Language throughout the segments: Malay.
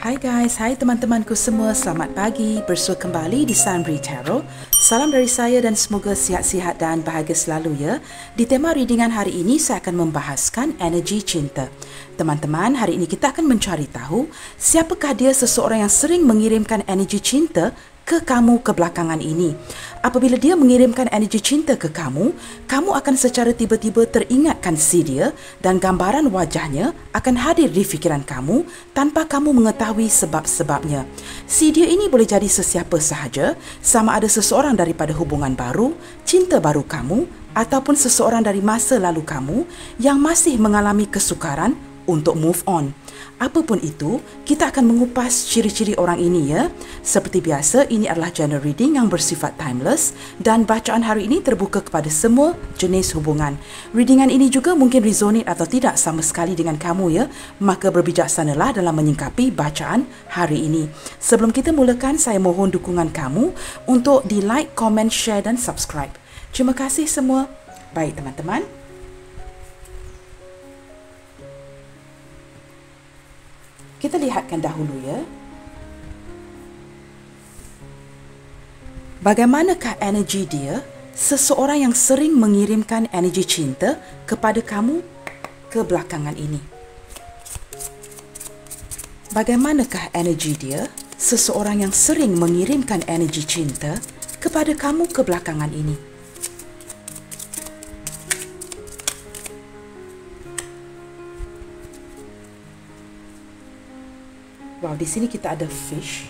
Hai guys, hai teman-temanku semua, selamat pagi. Bersua kembali di Sunbreeze Tarot. Salam dari saya dan semoga sihat-sihat dan bahagia selalu ya. Di tema readingan hari ini saya akan membahaskan energi cinta. Teman-teman, hari ini kita akan mencari tahu siapakah dia seseorang yang sering mengirimkan energi cinta ke kamu kebelakangan ini. Apabila dia mengirimkan energi cinta ke kamu, kamu akan secara tiba-tiba teringatkan si dia dan gambaran wajahnya akan hadir di fikiran kamu tanpa kamu mengetahui sebab-sebabnya. Si dia ini boleh jadi sesiapa sahaja, sama ada seseorang daripada hubungan baru, cinta baru kamu, ataupun seseorang dari masa lalu kamu yang masih mengalami kesukaran untuk move on. Apapun itu, kita akan mengupas ciri-ciri orang ini ya. Seperti biasa, ini adalah general reading yang bersifat timeless dan bacaan hari ini terbuka kepada semua jenis hubungan. Readingan ini juga mungkin resonate atau tidak sama sekali dengan kamu ya. Maka berbijaksanalah dalam menyingkapi bacaan hari ini. Sebelum kita mulakan, saya mohon dukungan kamu untuk di like, comment, share dan subscribe. Terima kasih semua. Baik teman-teman. Kita lihatkan dahulu ya. Bagaimanakah energi dia, seseorang yang sering mengirimkan energi cinta kepada kamu kebelakangan ini. Bagaimanakah energi dia, seseorang yang sering mengirimkan energi cinta kepada kamu kebelakangan ini. Wow, di sini kita ada fish.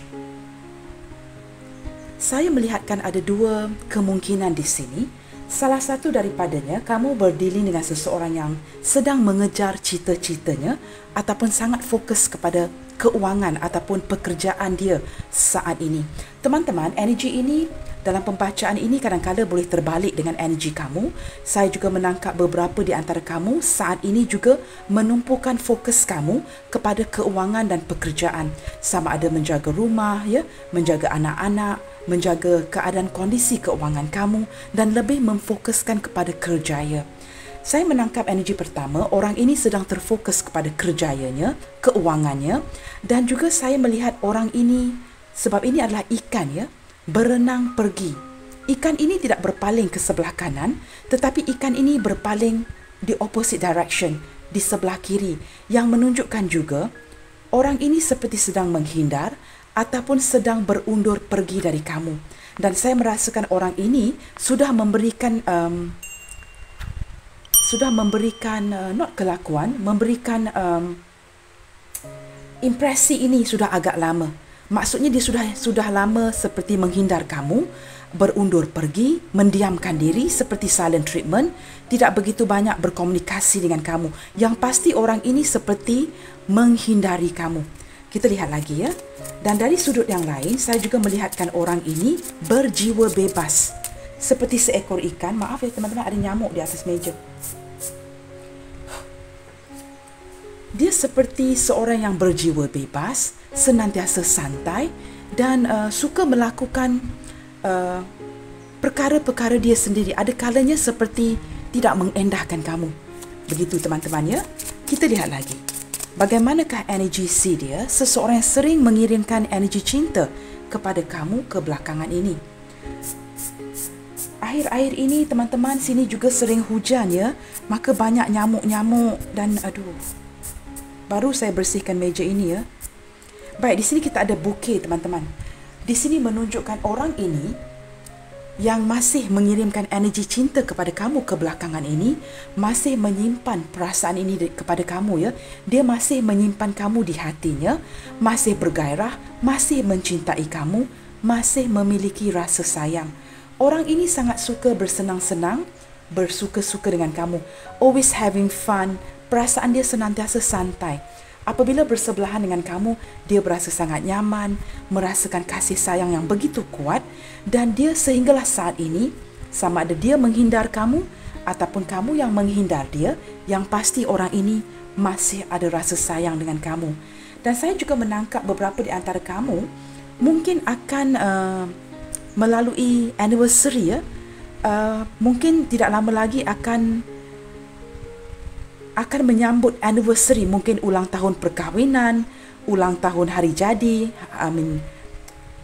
Saya melihatkan ada dua kemungkinan di sini. Salah satu daripadanya, kamu berdealing dengan seseorang yang sedang mengejar cita-citanya ataupun sangat fokus kepada keuangan ataupun pekerjaan dia saat ini. Teman-teman, energi ini dalam pembacaan ini kadang-kadang boleh terbalik dengan energi kamu. Saya juga menangkap beberapa di antara kamu saat ini juga menumpukan fokus kamu kepada keuangan dan pekerjaan. Sama ada menjaga rumah, ya, menjaga anak-anak, menjaga keadaan kondisi keuangan kamu dan lebih memfokuskan kepada kerjaya. Saya menangkap energi pertama, orang ini sedang terfokus kepada kerjayanya, keuangannya dan juga saya melihat orang ini, sebab ini adalah ikan ya, berenang pergi. Ikan ini tidak berpaling ke sebelah kanan, tetapi ikan ini berpaling di opposite direction, di sebelah kiri, yang menunjukkan juga orang ini seperti sedang menghindar ataupun sedang berundur pergi dari kamu. Dan saya merasakan orang ini sudah memberikan not kelakuan, memberikan impresi ini sudah agak lama. Maksudnya dia sudah lama seperti menghindar kamu, berundur pergi, mendiamkan diri seperti silent treatment, tidak begitu banyak berkomunikasi dengan kamu. Yang pasti orang ini seperti menghindari kamu. Kita lihat lagi ya. Dan dari sudut yang lain, saya juga melihatkan orang ini berjiwa bebas. Seperti seekor ikan. Maaf ya teman-teman, ada nyamuk di atas meja. Dia seperti seorang yang berjiwa bebas, senantiasa santai dan suka melakukan perkara-perkara dia sendiri. Ada kalanya seperti tidak mengendahkan kamu. Begitu teman-teman ya. Kita lihat lagi. Bagaimanakah energi si dia, seseorang yang sering mengirimkan energi cinta kepada kamu kebelakangan ini. Akhir-akhir ini teman-teman, sini juga sering hujan ya. Maka banyak nyamuk-nyamuk dan aduh. Baru saya bersihkan meja ini ya. Baik, di sini kita ada bouquet teman-teman. Di sini menunjukkan orang ini yang masih mengirimkan energi cinta kepada kamu kebelakangan ini, masih menyimpan perasaan ini kepada kamu ya. Dia masih menyimpan kamu di hatinya, masih bergairah, masih mencintai kamu, masih memiliki rasa sayang. Orang ini sangat suka bersenang-senang, bersuka-suka dengan kamu. Always having fun. Perasaan dia senantiasa santai. Apabila bersebelahan dengan kamu, dia berasa sangat nyaman, merasakan kasih sayang yang begitu kuat dan dia sehinggalah saat ini, sama ada dia menghindar kamu ataupun kamu yang menghindar dia, yang pasti orang ini masih ada rasa sayang dengan kamu. Dan saya juga menangkap beberapa di antara kamu mungkin akan melalui anniversary ya. Mungkin tidak lama lagi akan menyambut anniversary, mungkin ulang tahun perkahwinan, ulang tahun hari jadi,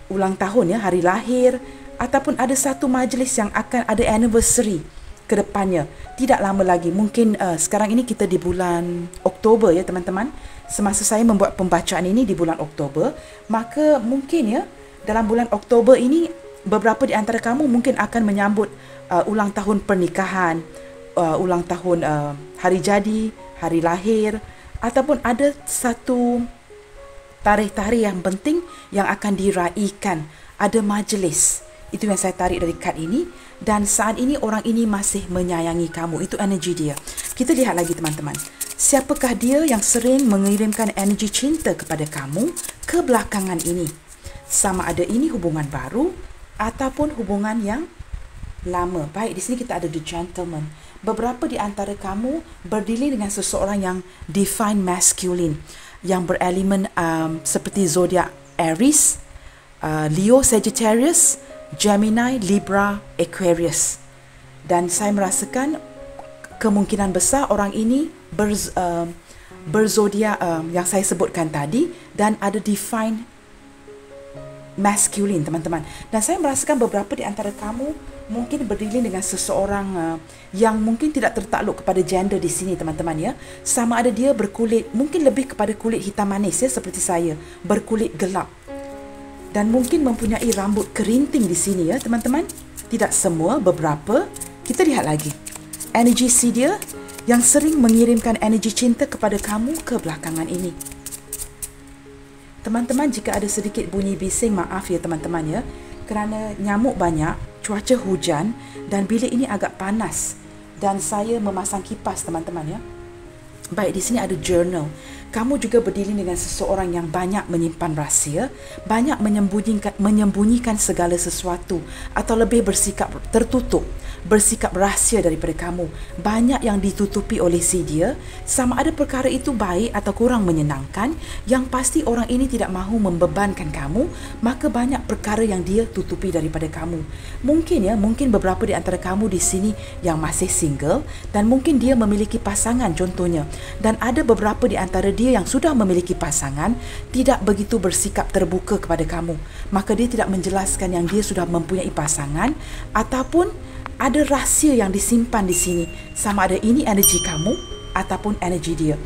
ulang tahun ya, hari lahir, ataupun ada satu majlis yang akan ada anniversary ke depannya. Tidak lama lagi, mungkin sekarang ini kita di bulan Oktober ya teman-teman. Semasa saya membuat pembacaan ini di bulan Oktober, maka mungkin ya dalam bulan Oktober ini beberapa di antara kamu mungkin akan menyambut ulang tahun pernikahan, ulang tahun hari jadi, hari lahir, ataupun ada satu tarikh-tarikh yang penting yang akan diraikan. Ada majlis. Itu yang saya tarik dari kad ini. Dan saat ini orang ini masih menyayangi kamu. Itu energi dia. Kita lihat lagi teman-teman. Siapakah dia yang sering mengirimkan energi cinta kepada kamu kebelakangan ini? Sama ada ini hubungan baru ataupun hubungan yang lama. Baik, di sini kita ada the gentleman. Beberapa di antara kamu berdiri dengan seseorang yang divine masculine, yang berelemen seperti zodiak Aries, Leo, Sagittarius, Gemini, Libra, Aquarius. Dan saya merasakan kemungkinan besar orang ini berzodiak yang saya sebutkan tadi dan ada divine masculine teman-teman. Dan saya merasakan beberapa di antara kamu mungkin berdiri dengan seseorang yang mungkin tidak tertakluk kepada gender di sini teman-teman ya. Sama ada dia berkulit, mungkin lebih kepada kulit hitam manis ya, seperti saya, berkulit gelap. Dan mungkin mempunyai rambut kerinting di sini ya teman-teman. Tidak semua, beberapa. Kita lihat lagi. Energi si dia yang sering mengirimkan energi cinta kepada kamu kebelakangan ini. Teman-teman, jika ada sedikit bunyi bising, maaf ya teman-teman ya. Kerana nyamuk banyak, cuaca hujan dan bilik ini agak panas. Dan saya memasang kipas teman-teman ya. Baik, di sini ada journal. Kamu juga berdiri dengan seseorang yang banyak menyimpan rahsia, banyak menyembunyikan segala sesuatu atau lebih bersikap tertutup, bersikap rahsia daripada kamu. Banyak yang ditutupi oleh si dia, sama ada perkara itu baik atau kurang menyenangkan, yang pasti orang ini tidak mahu membebankan kamu, maka banyak perkara yang dia tutupi daripada kamu. Mungkin ya, mungkin beberapa di antara kamu di sini yang masih single dan mungkin dia memiliki pasangan contohnya. Dan ada beberapa di antara dia yang sudah memiliki pasangan tidak begitu bersikap terbuka kepada kamu. Maka dia tidak menjelaskan yang dia sudah mempunyai pasangan ataupun ada rahsia yang disimpan di sini. Sama ada ini energi kamu ataupun energi dia.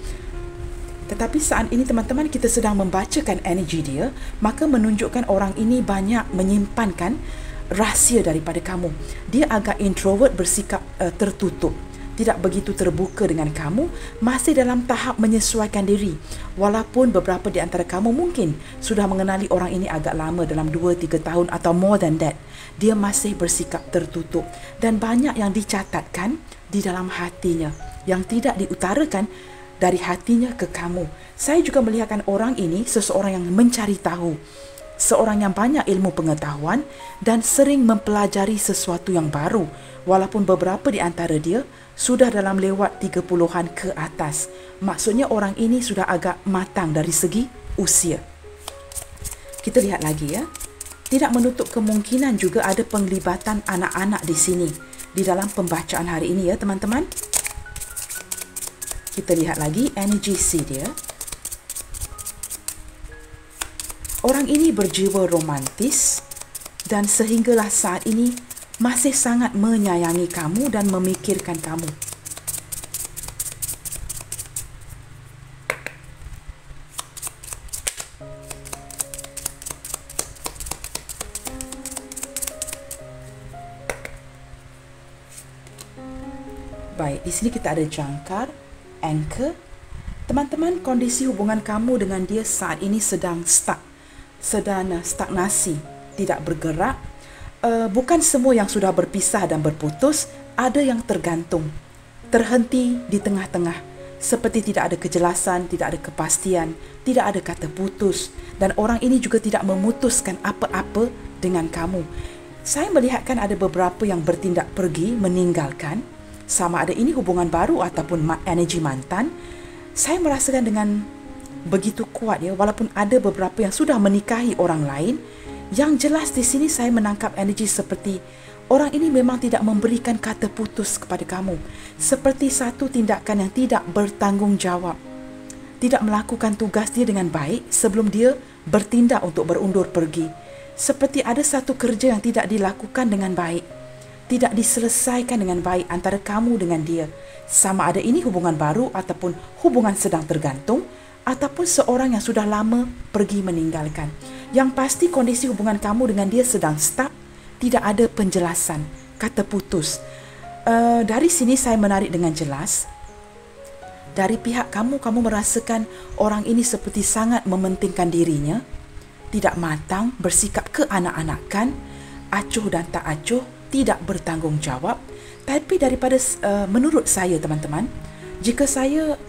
Tetapi saat ini teman-teman kita sedang membacakan energi dia, maka menunjukkan orang ini banyak menyimpankan rahsia daripada kamu. Dia agak introvert, bersikap tertutup, tidak begitu terbuka dengan kamu, masih dalam tahap menyesuaikan diri. Walaupun beberapa di antara kamu mungkin sudah mengenali orang ini agak lama, dalam 2-3 tahun atau more than that, dia masih bersikap tertutup dan banyak yang dicatatkan di dalam hatinya yang tidak diutarakan dari hatinya ke kamu. Saya juga melihatkan orang ini seseorang yang mencari tahu, seorang yang banyak ilmu pengetahuan dan sering mempelajari sesuatu yang baru. Walaupun beberapa di antara dia sudah dalam lewat 30-an ke atas. Maksudnya orang ini sudah agak matang dari segi usia. Kita lihat lagi ya. Tidak menutup kemungkinan juga ada penglibatan anak-anak di sini di dalam pembacaan hari ini ya teman-teman. Kita lihat lagi energi si dia. Orang ini berjiwa romantis dan sehinggalah saat ini masih sangat menyayangi kamu dan memikirkan kamu. Baik, di sini kita ada jangkar, anchor. Teman-teman, kondisi hubungan kamu dengan dia saat ini sedang stagnasi, tidak bergerak. Bukan semua yang sudah berpisah dan berputus, ada yang tergantung, terhenti di tengah-tengah, seperti tidak ada kejelasan, tidak ada kepastian, tidak ada kata putus, dan orang ini juga tidak memutuskan apa-apa dengan kamu. Saya melihatkan ada beberapa yang bertindak pergi, meninggalkan, sama ada ini hubungan baru ataupun energi mantan. Saya merasakan dengan begitu kuat ya, walaupun ada beberapa yang sudah menikahi orang lain. Yang jelas di sini saya menangkap energi seperti orang ini memang tidak memberikan kata putus kepada kamu. Seperti satu tindakan yang tidak bertanggungjawab. tidak melakukan tugas dia dengan baik sebelum dia bertindak untuk berundur pergi. Seperti ada satu kerja yang tidak dilakukan dengan baik, tidak diselesaikan dengan baik antara kamu dengan dia. Sama ada ini hubungan baru ataupun hubungan sedang tergantung, ataupun seorang yang sudah lama pergi meninggalkan. Yang pasti kondisi hubungan kamu dengan dia sedang stuck, tidak ada penjelasan, kata putus. Dari sini saya menarik dengan jelas, dari pihak kamu merasakan orang ini seperti sangat mementingkan dirinya, tidak matang, bersikap keanak-anakan, acuh dan tak acuh, tidak bertanggungjawab. Tapi daripada menurut saya teman-teman, jika saya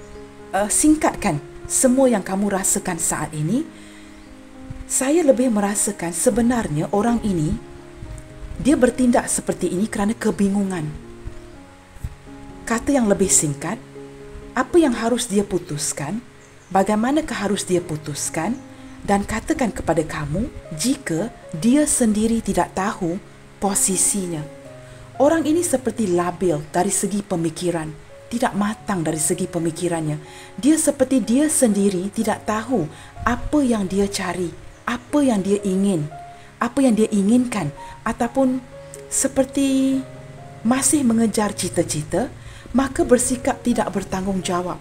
singkatkan semua yang kamu rasakan saat ini, saya lebih merasakan sebenarnya orang ini dia bertindak seperti ini kerana kebingungan. Kata yang lebih singkat, apa yang harus dia putuskan, bagaimanakah harus dia putuskan, dan katakan kepada kamu jika dia sendiri tidak tahu posisinya. Orang ini seperti labil dari segi pemikiran, tidak matang dari segi pemikirannya. Dia seperti dia sendiri tidak tahu apa yang dia cari, apa yang dia ingin, apa yang dia inginkan, ataupun seperti masih mengejar cita-cita, maka bersikap tidak bertanggungjawab.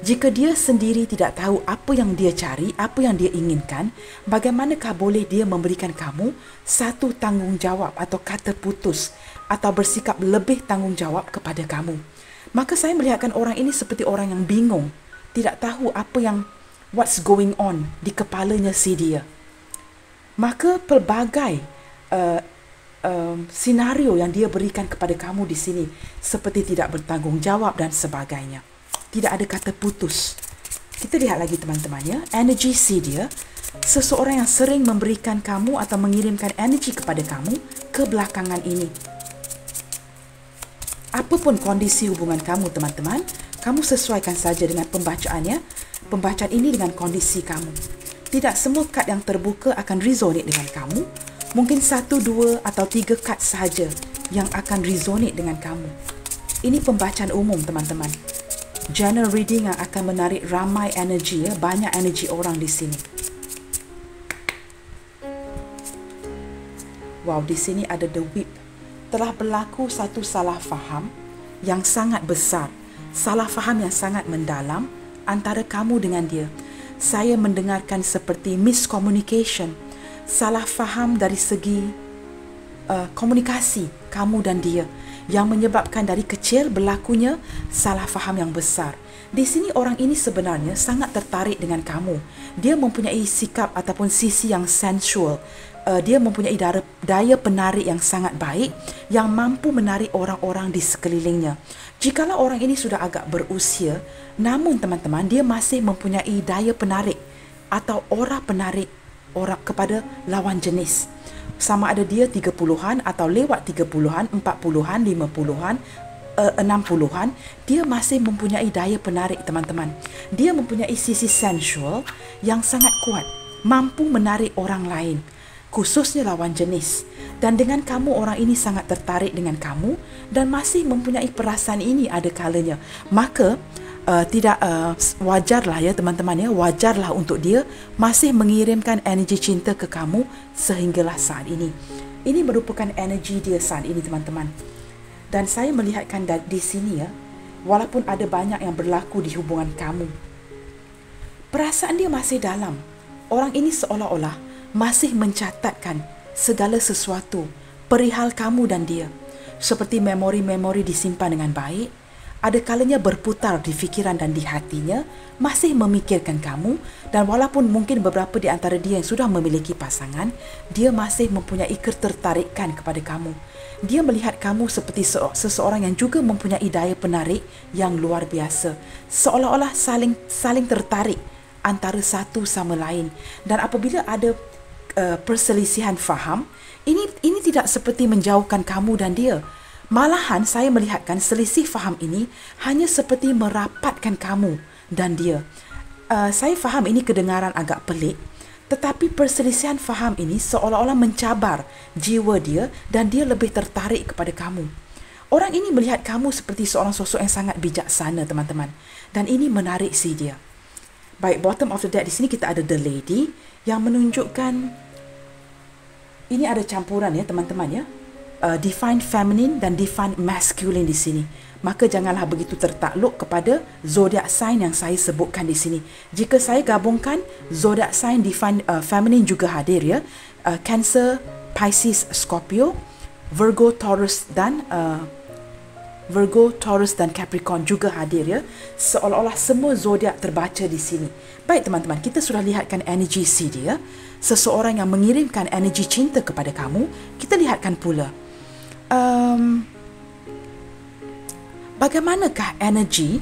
Jika dia sendiri tidak tahu apa yang dia cari, apa yang dia inginkan, bagaimanakah boleh dia memberikan kamu satu tanggungjawab atau kata putus atau bersikap lebih tanggungjawab kepada kamu? Maka saya melihatkan orang ini seperti orang yang bingung, tidak tahu apa yang what's going on di kepalanya si dia. Maka pelbagai senario yang dia berikan kepada kamu di sini seperti tidak bertanggungjawab dan sebagainya. Tidak ada kata putus. Kita lihat lagi teman-teman ya. Energi si dia, seseorang yang sering memberikan kamu atau mengirimkan energi kepada kamu kebelakangan ini. Apapun kondisi hubungan kamu teman-teman, kamu sesuaikan saja dengan pembacaannya. Pembacaan ini dengan kondisi kamu. Tidak semua kad yang terbuka akan resonate dengan kamu. Mungkin 1, 2 atau 3 kad sahaja yang akan resonate dengan kamu. Ini pembacaan umum teman-teman. General reading yang akan menarik ramai energi ya, banyak energi orang di sini. Wow, di sini ada the whip. Telah berlaku satu salah faham yang sangat besar, salah faham yang sangat mendalam antara kamu dengan dia. Saya mendengarkan seperti miscommunication, salah faham dari segi komunikasi kamu dan dia, yang menyebabkan dari kecil berlakunya salah faham yang besar. Di sini orang ini sebenarnya sangat tertarik dengan kamu. Dia mempunyai sikap ataupun sisi yang sensual. Dia mempunyai daya penarik yang sangat baik yang mampu menarik orang-orang di sekelilingnya. Jikalau orang ini sudah agak berusia, namun teman-teman, dia masih mempunyai daya penarik atau aura penarik orang kepada lawan jenis. Sama ada dia 30-an atau lewat 30-an, 40-an, 50-an, 60-an, dia masih mempunyai daya penarik teman-teman. Dia mempunyai sisi sensual yang sangat kuat, mampu menarik orang lain, khususnya lawan jenis. Dan dengan kamu, orang ini sangat tertarik dengan kamu dan masih mempunyai perasaan ini ada kalanya. Maka tidak wajarlah ya teman-teman ya, wajarlah untuk dia masih mengirimkan energi cinta ke kamu sehinggalah saat ini. Ini merupakan energi dia saat ini teman-teman. Dan saya melihatkan di sini ya, walaupun ada banyak yang berlaku di hubungan kamu, perasaan dia masih dalam. Orang ini seolah-olah masih mencatatkan segala sesuatu perihal kamu dan dia, seperti memori-memori disimpan dengan baik. Ada kalanya berputar di fikiran dan di hatinya, masih memikirkan kamu, dan walaupun mungkin beberapa di antara dia yang sudah memiliki pasangan, dia masih mempunyai ketertarikan kepada kamu. Dia melihat kamu seperti seseorang yang juga mempunyai daya penarik yang luar biasa, seolah-olah saling tertarik antara satu sama lain. Dan apabila ada perselisihan faham, ini tidak seperti menjauhkan kamu dan dia. Malahan saya melihatkan selisih faham ini hanya seperti merapatkan kamu dan dia. Saya faham ini kedengaran agak pelik, tetapi perselisihan faham ini seolah-olah mencabar jiwa dia dan dia lebih tertarik kepada kamu. Orang ini melihat kamu seperti seorang sosok yang sangat bijaksana teman-teman, dan ini menarik si dia. Baik, bottom of the deck di sini kita ada The Lady yang menunjukkan ini ada campuran ya teman-teman ya. Divine feminine dan divine masculine di sini. Maka janganlah begitu tertakluk kepada zodiak sign yang saya sebutkan di sini. Jika saya gabungkan zodiak sign divine feminine juga hadir ya. Cancer, Pisces, Scorpio, Virgo, Taurus dan Capricorn juga hadir ya. Seolah-olah semua zodiak terbaca di sini. Baik teman-teman, kita sudah lihatkan energi seed ya. Seseorang yang mengirimkan energi cinta kepada kamu. Kita lihatkan pula bagaimanakah energi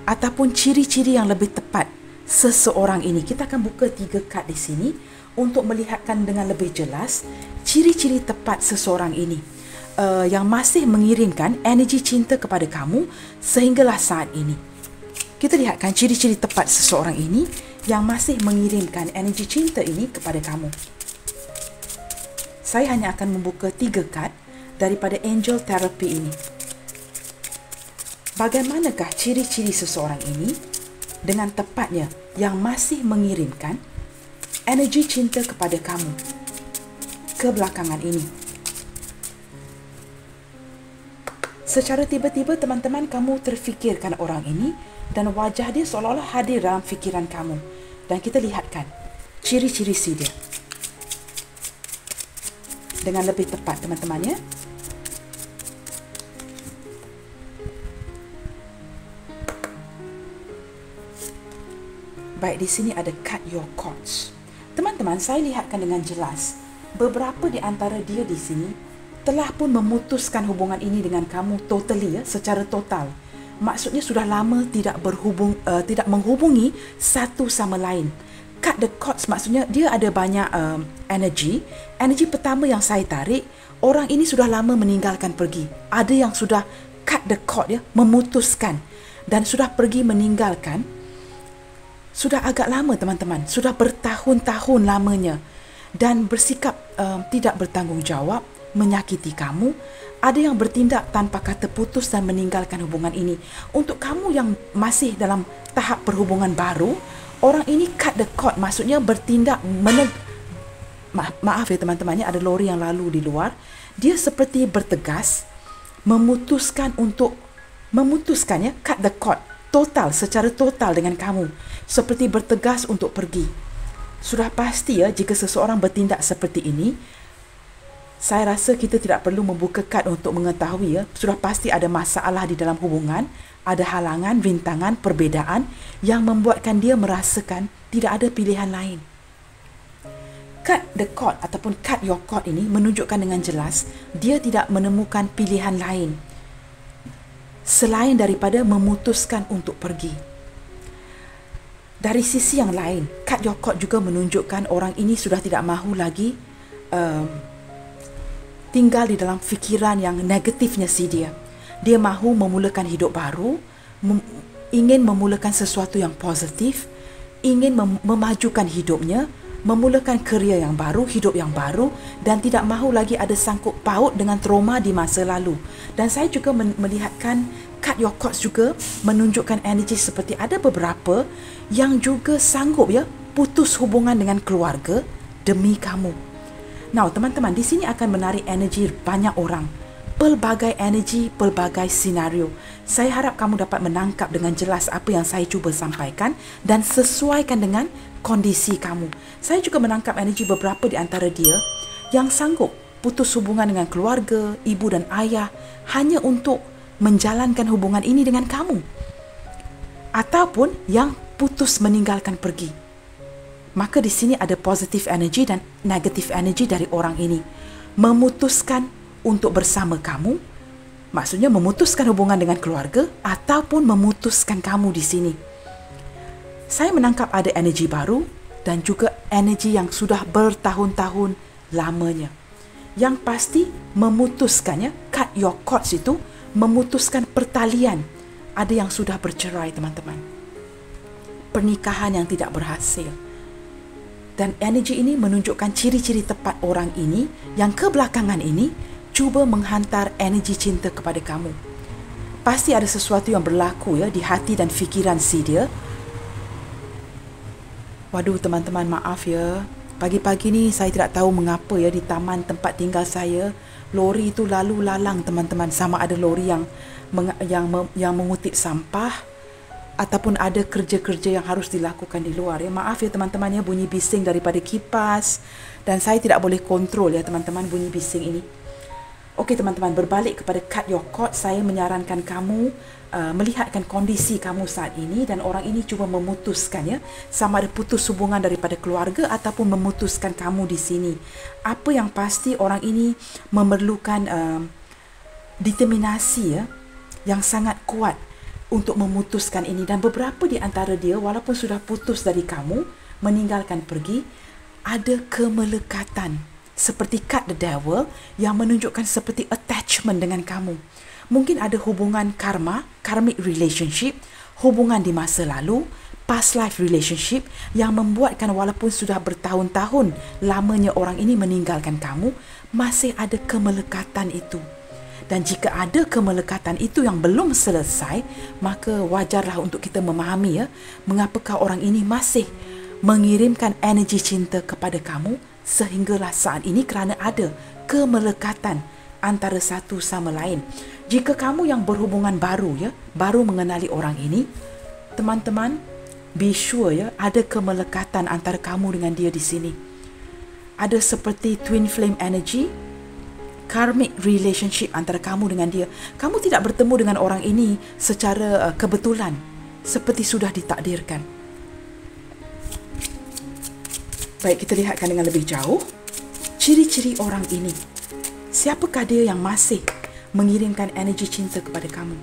ataupun ciri-ciri yang lebih tepat seseorang ini. Kita akan buka 3 kad di sini untuk melihatkan dengan lebih jelas ciri-ciri tepat seseorang ini yang masih mengirimkan energi cinta kepada kamu sehinggalah saat ini. Kita lihatkan ciri-ciri tepat seseorang ini yang masih mengirimkan energi cinta ini kepada kamu. Saya hanya akan membuka 3 kad daripada Angel Therapy ini. Bagaimanakah ciri-ciri seseorang ini dengan tepatnya yang masih mengirimkan energi cinta kepada kamu kebelakangan ini? Secara tiba-tiba teman-teman kamu terfikirkan orang ini dan wajah dia seolah-olah hadir dalam fikiran kamu. Dan kita lihatkan ciri-ciri si dia dengan lebih tepat teman-teman ya. Baik, di sini ada cut your cords. Teman-teman, saya lihatkan dengan jelas beberapa di antara dia di sini telah pun memutuskan hubungan ini dengan kamu totally ya, secara total. Maksudnya sudah lama tidak menghubungi satu sama lain. Cut the cords maksudnya dia ada banyak energi. Energi pertama yang saya tarik, orang ini sudah lama meninggalkan pergi. Ada yang sudah cut the cord ya, memutuskan dan sudah pergi meninggalkan. Sudah agak lama teman-teman, sudah bertahun-tahun lamanya dan bersikap tidak bertanggungjawab, menyakiti kamu. Ada yang bertindak tanpa kata putus dan meninggalkan hubungan ini. Untuk kamu yang masih dalam tahap perhubungan baru, orang ini cut the cord, maksudnya bertindak maaf ya teman-teman, ada lori yang lalu di luar. Dia seperti bertegas memutuskan ya, cut the cord secara total dengan kamu, seperti bertegas untuk pergi. Sudah pasti ya, jika seseorang bertindak seperti ini, saya rasa kita tidak perlu membuka kad untuk mengetahui ya, sudah pasti ada masalah di dalam hubungan, ada halangan, rintangan, perbezaan yang membuatkan dia merasakan tidak ada pilihan lain. Cut the cord ataupun cut your cord ini menunjukkan dengan jelas dia tidak menemukan pilihan lain selain daripada memutuskan untuk pergi. Dari sisi yang lain, cut your cord juga menunjukkan orang ini sudah tidak mahu lagi tinggal di dalam fikiran yang negatifnya si dia. Dia mahu memulakan hidup baru, ingin memulakan sesuatu yang positif, ingin memajukan hidupnya, memulakan kerja yang baru, hidup yang baru dan tidak mahu lagi ada sangkut paut dengan trauma di masa lalu. Dan saya juga melihatkan cut your cords juga menunjukkan energi seperti ada beberapa yang juga sanggup ya putus hubungan dengan keluarga demi kamu. Now teman-teman, di sini akan menarik energi banyak orang. Pelbagai energi, pelbagai senario. Saya harap kamu dapat menangkap dengan jelas apa yang saya cuba sampaikan dan sesuaikan dengan kondisi kamu. Saya juga menangkap energi beberapa di antara dia yang sanggup putus hubungan dengan keluarga, ibu dan ayah hanya untuk menjalankan hubungan ini dengan kamu. Ataupun yang putus meninggalkan pergi. Maka di sini ada positive energy dan negative energy dari orang ini. Memutuskan untuk bersama kamu, maksudnya memutuskan hubungan dengan keluarga ataupun memutuskan kamu di sini. Saya menangkap ada energi baru dan juga energi yang sudah bertahun-tahun lamanya. Yang pasti memutuskannya, cut your cords itu, memutuskan pertalian. Ada yang sudah bercerai teman-teman. Pernikahan yang tidak berhasil. Dan energi ini menunjukkan ciri-ciri tepat orang ini yang kebelakangan ini cuba menghantar energi cinta kepada kamu. Pasti ada sesuatu yang berlaku ya di hati dan fikiran si dia Waduh teman-teman, maaf ya. Pagi-pagi ni saya tidak tahu mengapa ya di taman tempat tinggal saya, lori itu lalu lalang teman-teman. Sama ada lori yang mengutip sampah ataupun ada kerja-kerja yang harus dilakukan di luar ya. Maaf ya teman-teman ya, bunyi bising daripada kipas dan saya tidak boleh kontrol ya teman-teman bunyi bising ini. Okey teman-teman, berbalik kepada cut your cord, saya menyarankan kamu melihatkan kondisi kamu saat ini dan orang ini cuba memutuskan ya, sama ada putus hubungan daripada keluarga ataupun memutuskan kamu di sini. Apa yang pasti orang ini memerlukan determinasi ya yang sangat kuat untuk memutuskan ini, dan beberapa di antara dia walaupun sudah putus dari kamu, meninggalkan pergi, ada kemelekatan seperti cut the devil yang menunjukkan seperti attachment dengan kamu. Mungkin ada hubungan karma, karmic relationship, hubungan di masa lalu, past life relationship yang membuatkan walaupun sudah bertahun-tahun lamanya orang ini meninggalkan kamu, masih ada kemelekatan itu. Dan jika ada kemelekatan itu yang belum selesai, maka wajarlah untuk kita memahami ya, mengapakah orang ini masih mengirimkan energi cinta kepada kamu sehinggalah saat ini, kerana ada kemelekatan antara satu sama lain. Jika kamu yang berhubungan baru ya, baru mengenali orang ini, teman-teman, be sure ya, ada kemelekatan antara kamu dengan dia di sini. Ada seperti twin flame energy, karmic relationship antara kamu dengan dia. Kamu tidak bertemu dengan orang ini secara kebetulan, seperti sudah ditakdirkan. Baik, kita lihatkan dengan lebih jauh ciri-ciri orang ini. Siapakah dia yang masih mengirimkan energi cinta kepada kamu?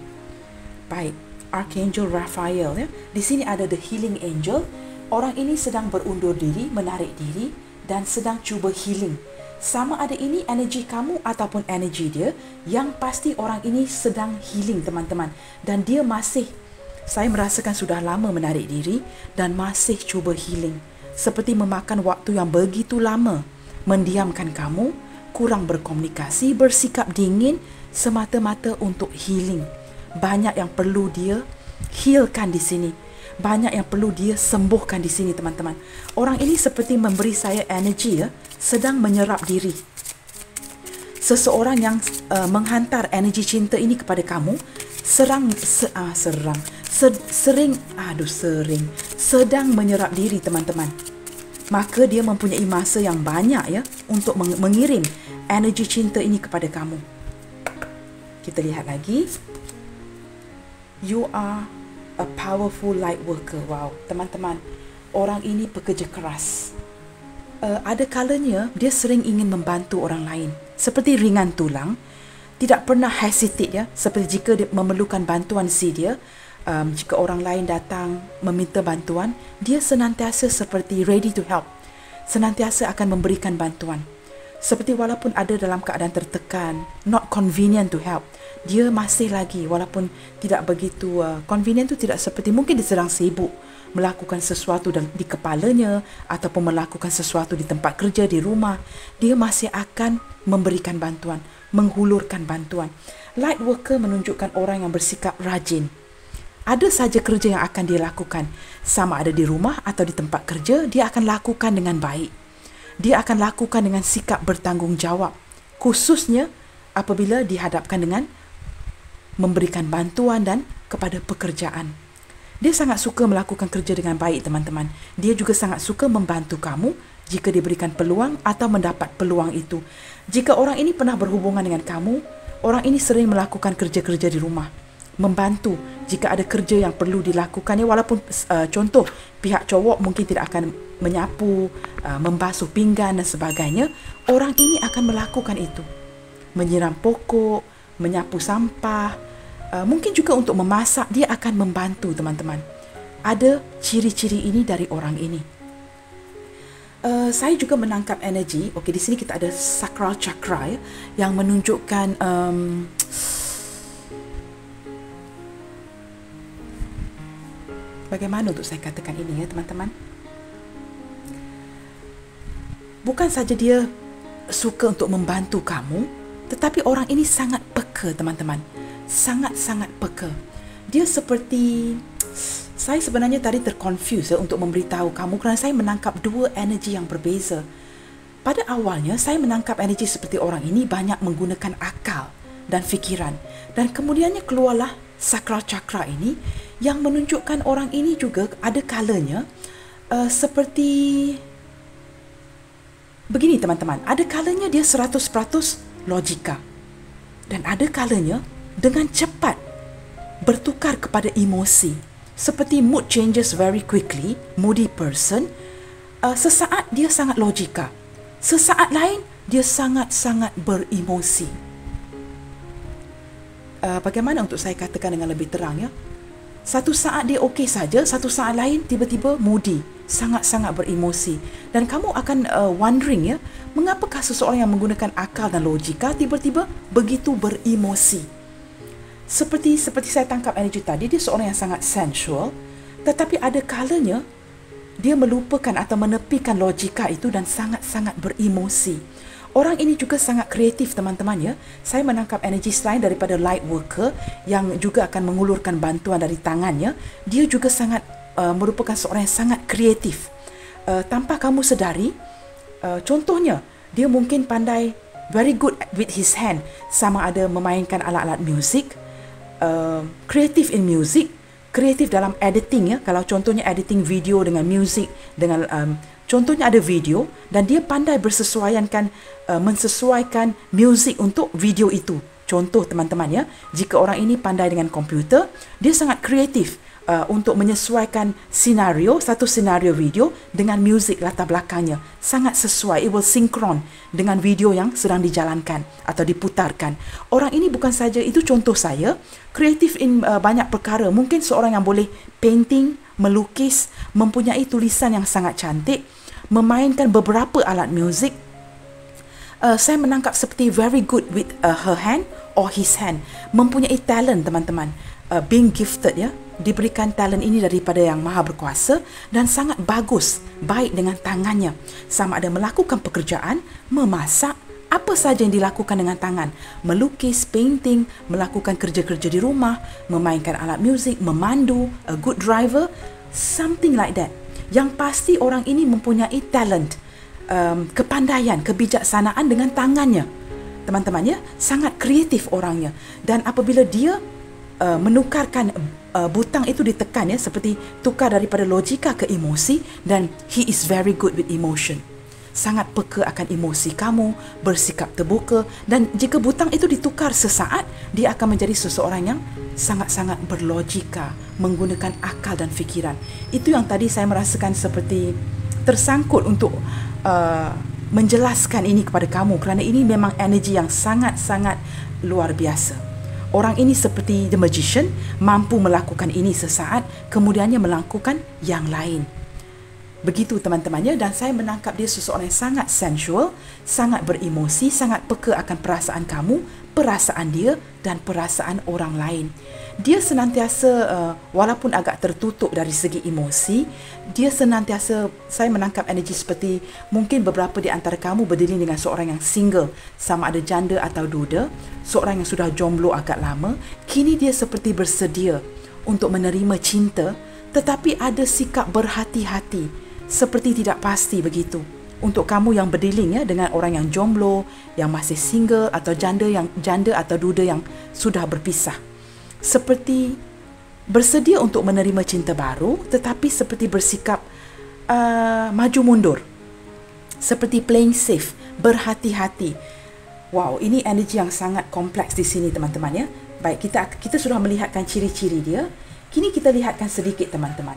Baik, Archangel Raphael ya. Di sini ada the healing angel. Orang ini sedang berundur diri, menarik diri dan sedang cuba healing. Sama ada ini energi kamu ataupun energi dia, yang pasti orang ini sedang healing teman-teman. Dan dia masih, saya merasakan sudah lama menarik diri dan masih cuba healing. Seperti memakan waktu yang begitu lama mendiamkan kamu, kurang berkomunikasi, bersikap dingin semata-mata untuk healing. Banyak yang perlu dia healkan di sini. Banyak yang perlu dia sembuhkan di sini teman-teman. Orang ini seperti memberi saya energi ya, sedang menyerap diri. Seseorang yang menghantar energi cinta ini kepada kamu sering sedang menyerap diri teman-teman. Maka dia mempunyai masa yang banyak ya untuk mengirim energi cinta ini kepada kamu. Kita lihat lagi. You are a powerful light worker. Wow, teman-teman, orang ini pekerja keras. Ada kalanya dia sering ingin membantu orang lain. Seperti ringan tulang, tidak pernah hesitate ya. Seperti jika dia memerlukan bantuan si dia, jika orang lain datang meminta bantuan, dia senantiasa seperti ready to help. Senantiasa akan memberikan bantuan. Seperti walaupun ada dalam keadaan tertekan, not convenient to help, dia masih lagi, walaupun tidak begitu convenient tu, tidak seperti mungkin dia sedang sibuk melakukan sesuatu di kepalanya ataupun melakukan sesuatu di tempat kerja, di rumah, dia masih akan memberikan bantuan, menghulurkan bantuan. Light worker menunjukkan orang yang bersikap rajin. Ada saja kerja yang akan dia lakukan, sama ada di rumah atau di tempat kerja, dia akan lakukan dengan baik. Dia akan lakukan dengan sikap bertanggungjawab, khususnya apabila dihadapkan dengan memberikan bantuan dan kepada pekerjaan. Dia sangat suka melakukan kerja dengan baik teman-teman. Dia juga sangat suka membantu kamu jika diberikan peluang atau mendapat peluang itu. Jika orang ini pernah berhubungan dengan kamu, orang ini sering melakukan kerja-kerja di rumah, membantu jika ada kerja yang perlu dilakukan. Walaupun contoh pihak cowok mungkin tidak akan menyapu, membasuh pinggan dan sebagainya, orang ini akan melakukan itu. Menyiram pokok, menyapu sampah, mungkin juga untuk memasak, dia akan membantu teman-teman. Ada ciri-ciri ini dari orang ini. Saya juga menangkap energi. Okey, di sini kita ada sacral chakra ya, yang menunjukkan bagaimana untuk saya katakan ini ya teman-teman. Bukan saja dia suka untuk membantu kamu, tetapi orang ini sangat peka teman-teman. Sangat-sangat peka. Dia seperti Saya sebenarnya tadi terconfuse untuk memberitahu kamu kerana saya menangkap dua energi yang berbeza. Pada awalnya, saya menangkap energi seperti orang ini banyak menggunakan akal dan fikiran. Dan kemudiannya keluarlah sakral cakra ini yang menunjukkan orang ini juga ada kalanya seperti begini teman-teman. Ada kalanya dia 100% logika. Dan ada kalanya dengan cepat bertukar kepada emosi. Seperti mood changes very quickly, moody person. Sesaat dia sangat logika. Sesaat lain dia sangat-sangat beremosi. Bagaimana untuk saya katakan dengan lebih terang ya? Satu saat dia okey saja, satu saat lain tiba-tiba moody, sangat-sangat beremosi. Dan kamu akan wondering ya, mengapakah seseorang yang menggunakan akal dan logika tiba-tiba begitu beremosi? Seperti saya tangkap energi tadi, dia seorang yang sangat sensual, tetapi ada kalanya dia melupakan atau menepikan logika itu dan sangat-sangat beremosi. Orang ini juga sangat kreatif teman-teman ya. Saya menangkap energi selain daripada light worker yang juga akan mengulurkan bantuan dari tangannya. Dia juga sangat merupakan seorang yang sangat kreatif. Tanpa kamu sedari, contohnya dia mungkin pandai very good with his hand, sama ada memainkan alat-alat muzik, kreatif in music, kreatif dalam editing ya. Kalau contohnya editing video dengan music, dengan contohnya ada video dan dia pandai mensesuaikan music untuk video itu. Contoh teman-teman ya, jika orang ini pandai dengan komputer, dia sangat kreatif untuk menyesuaikan satu senario video dengan muzik latar belakangnya. Sangat sesuai, it will sinkron dengan video yang sedang dijalankan atau diputarkan. Orang ini bukan saja, itu contoh saya, kreatif in banyak perkara. Mungkin seorang yang boleh painting, melukis, mempunyai tulisan yang sangat cantik, memainkan beberapa alat muzik. Saya menangkap seperti very good with her hand or his hand. Mempunyai talent teman-teman. Being gifted ya. Diberikan talent ini daripada yang maha berkuasa dan sangat bagus, baik dengan tangannya. Sama ada melakukan pekerjaan, memasak, apa saja yang dilakukan dengan tangan. Melukis, painting, melakukan kerja-kerja di rumah, memainkan alat muzik, memandu, a good driver, something like that. Yang pasti orang ini mempunyai talent, kepandaian, kebijaksanaan dengan tangannya. Teman-teman ya, sangat kreatif orangnya. Dan apabila dia menukarkan butang itu ditekan ya, seperti tukar daripada logika ke emosi, dan he is very good with emotion. Sangat peka akan emosi kamu, bersikap terbuka, dan jika butang itu ditukar sesaat, dia akan menjadi seseorang yang sangat-sangat berlogika, menggunakan akal dan fikiran. Itu yang tadi saya merasakan seperti tersangkut untuk menjelaskan ini kepada kamu, kerana ini memang energi yang sangat-sangat luar biasa. Orang ini seperti the magician, mampu melakukan ini sesaat, kemudiannya melakukan yang lain. Begitu teman-temannya, dan saya menangkap dia seseorang yang sangat sensual, sangat beremosi, sangat peka akan perasaan kamu, perasaan dia dan perasaan orang lain. Dia senantiasa, walaupun agak tertutup dari segi emosi, dia senantiasa, saya menangkap energi seperti mungkin beberapa di antara kamu berdiri dengan seorang yang single, sama ada janda atau duda, seorang yang sudah jomblo agak lama. Kini dia seperti bersedia untuk menerima cinta, tetapi ada sikap berhati-hati, seperti tidak pasti begitu. Untuk kamu yang berdealing ya dengan orang yang jomblo, yang masih single, atau janda atau duda yang sudah berpisah, seperti bersedia untuk menerima cinta baru, tetapi seperti bersikap maju mundur, seperti playing safe, berhati-hati. Wow, ini energi yang sangat kompleks di sini teman-teman ya. Baik, kita sudah melihatkan ciri-ciri dia. Kini kita lihatkan sedikit teman-teman.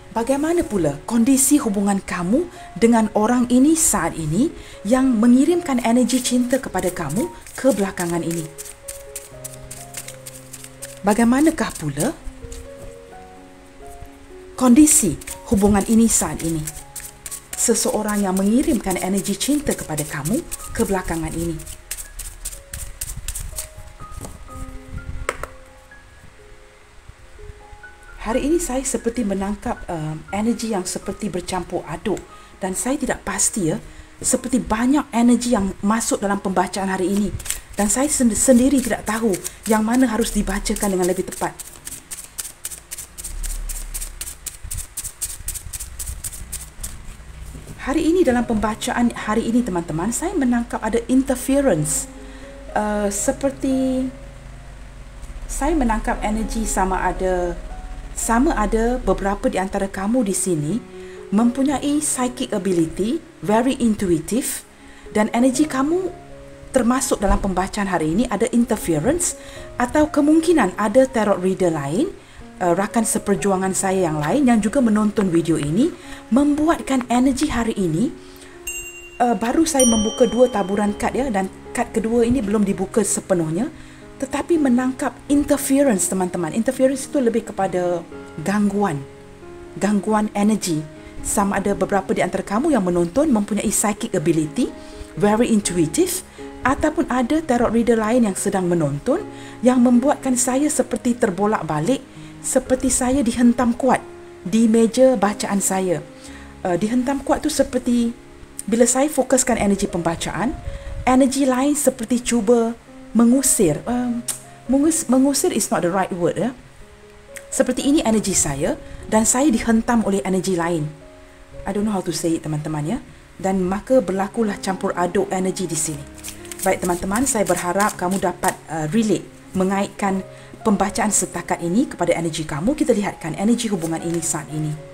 Bagaimana pula kondisi hubungan kamu dengan orang ini saat ini yang mengirimkan energi cinta kepada kamu kebelakangan ini? Bagaimanakah pula kondisi hubungan ini saat ini? Seseorang yang mengirimkan energi cinta kepada kamu kebelakangan ini. Hari ini saya seperti menangkap energi yang seperti bercampur aduk, dan saya tidak pasti ya, seperti banyak energi yang masuk dalam pembacaan hari ini, dan saya sendiri tidak tahu yang mana harus dibacakan dengan lebih tepat. hari ini dalam pembacaan hari ini teman-teman, saya menangkap ada interference. Seperti saya menangkap energi sama ada beberapa di antara kamu di sini mempunyai psychic ability, very intuitive, dan energi kamu termasuk dalam pembacaan hari ini ada interference atau kemungkinan ada tarot reader lain, rakan seperjuangan saya yang lain yang juga menonton video ini membuatkan energi hari ini. Baru saya membuka 2 taburan kad ya, dan kad kedua ini belum dibuka sepenuhnya, tetapi menangkap interference teman-teman. Interference itu lebih kepada gangguan energi. Sama ada beberapa di antara kamu yang menonton mempunyai psychic ability, very intuitive, ataupun ada tarot reader lain yang sedang menonton yang membuatkan saya seperti terbolak-balik, seperti saya dihentam kuat di meja bacaan saya. Dihentam kuat tu seperti bila saya fokuskan energi pembacaan, energi lain seperti cuba mengusir. Mengusir is not the right word ya. Seperti ini energi saya dan saya dihentam oleh energi lain. I don't know how to say it teman-teman ya. Dan maka berlakulah campur aduk energi di sini. Baik teman-teman, saya berharap kamu dapat relate, mengaitkan pembacaan setakat ini kepada energi kamu. Kita lihatkan energi hubungan ini saat ini.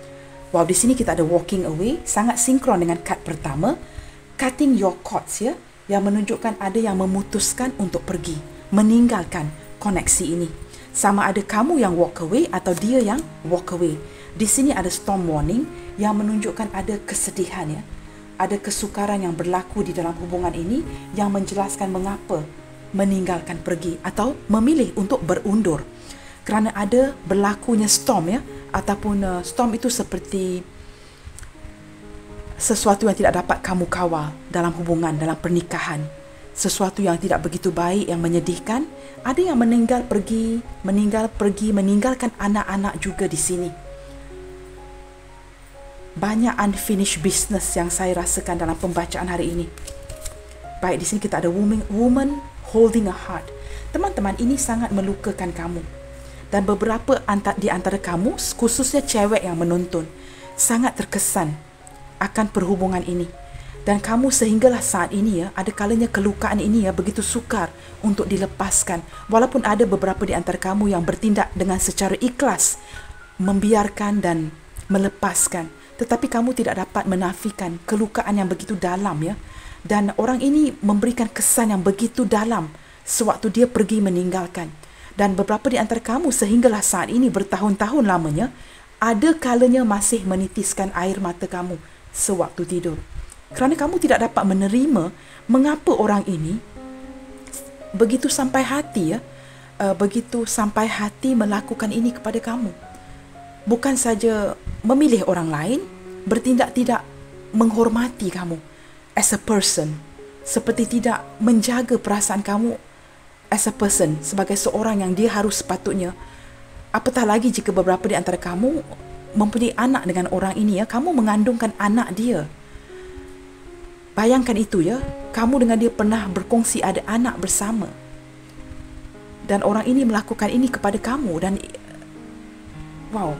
Wow, di sini kita ada walking away, sangat sinkron dengan kad pertama, cutting your cords ya, yang menunjukkan ada yang memutuskan untuk pergi, meninggalkan koneksi ini. Sama ada kamu yang walk away atau dia yang walk away. Di sini ada storm warning yang menunjukkan ada kesedihan ya. Ada kesukaran yang berlaku di dalam hubungan ini yang menjelaskan mengapa meninggalkan pergi atau memilih untuk berundur. Kerana ada berlakunya storm ya, ataupun storm itu seperti sesuatu yang tidak dapat kamu kawal dalam hubungan, dalam pernikahan. Sesuatu yang tidak begitu baik, yang menyedihkan. Ada yang meninggalkan anak-anak juga di sini. Banyak unfinished business yang saya rasakan dalam pembacaan hari ini. Baik, di sini kita ada woman holding a heart. Teman-teman, ini sangat melukakan kamu. Dan beberapa di antara kamu, khususnya cewek yang menonton, sangat terkesan akan perhubungan ini. Dan kamu sehinggalah saat ini ya, ada kalanya kelukaan ini ya begitu sukar untuk dilepaskan. Walaupun ada beberapa di antara kamu yang bertindak dengan secara ikhlas, membiarkan dan melepaskan. Tetapi kamu tidak dapat menafikan kelukaan yang begitu dalam ya. Dan orang ini memberikan kesan yang begitu dalam sewaktu dia pergi meninggalkan. Dan beberapa di antara kamu sehinggalah saat ini bertahun-tahun lamanya, ada kalanya masih menitiskan air mata kamu sewaktu tidur. Kerana kamu tidak dapat menerima mengapa orang ini begitu sampai hati ya, begitu sampai hati melakukan ini kepada kamu. Bukan saja memilih orang lain, bertindak tidak menghormati kamu as a person, seperti tidak menjaga perasaan kamu as a person, sebagai seorang yang dia harus sepatutnya. Apatah lagi jika beberapa di antara kamu mempunyai anak dengan orang ini ya, kamu mengandungkan anak dia. Bayangkan itu ya, kamu dengan dia pernah berkongsi ada anak bersama. Dan orang ini melakukan ini kepada kamu. Dan wow,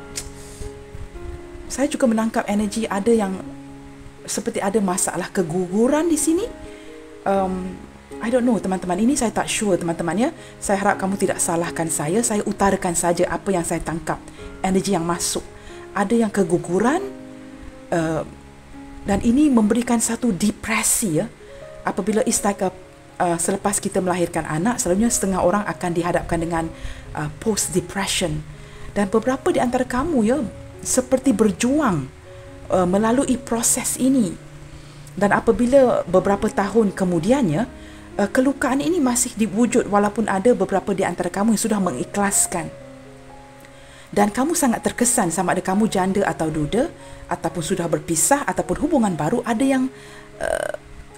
saya juga menangkap energi ada yang seperti ada masalah keguguran di sini. I don't know teman-teman, ini saya tak sure teman-teman ya. Saya harap kamu tidak salahkan saya utarakan saja apa yang saya tangkap, energi yang masuk. Ada yang keguguran, dan ini memberikan satu depresi ya. Apabila selepas kita melahirkan anak, selalunya setengah orang akan dihadapkan dengan post depression. Dan beberapa di antara kamu ya seperti berjuang melalui proses ini. Dan apabila beberapa tahun kemudiannya, kelukaan ini masih diwujud walaupun ada beberapa di antara kamu yang sudah mengikhlaskan. Dan kamu sangat terkesan sama ada kamu janda atau duda, ataupun sudah berpisah, ataupun hubungan baru. Ada yang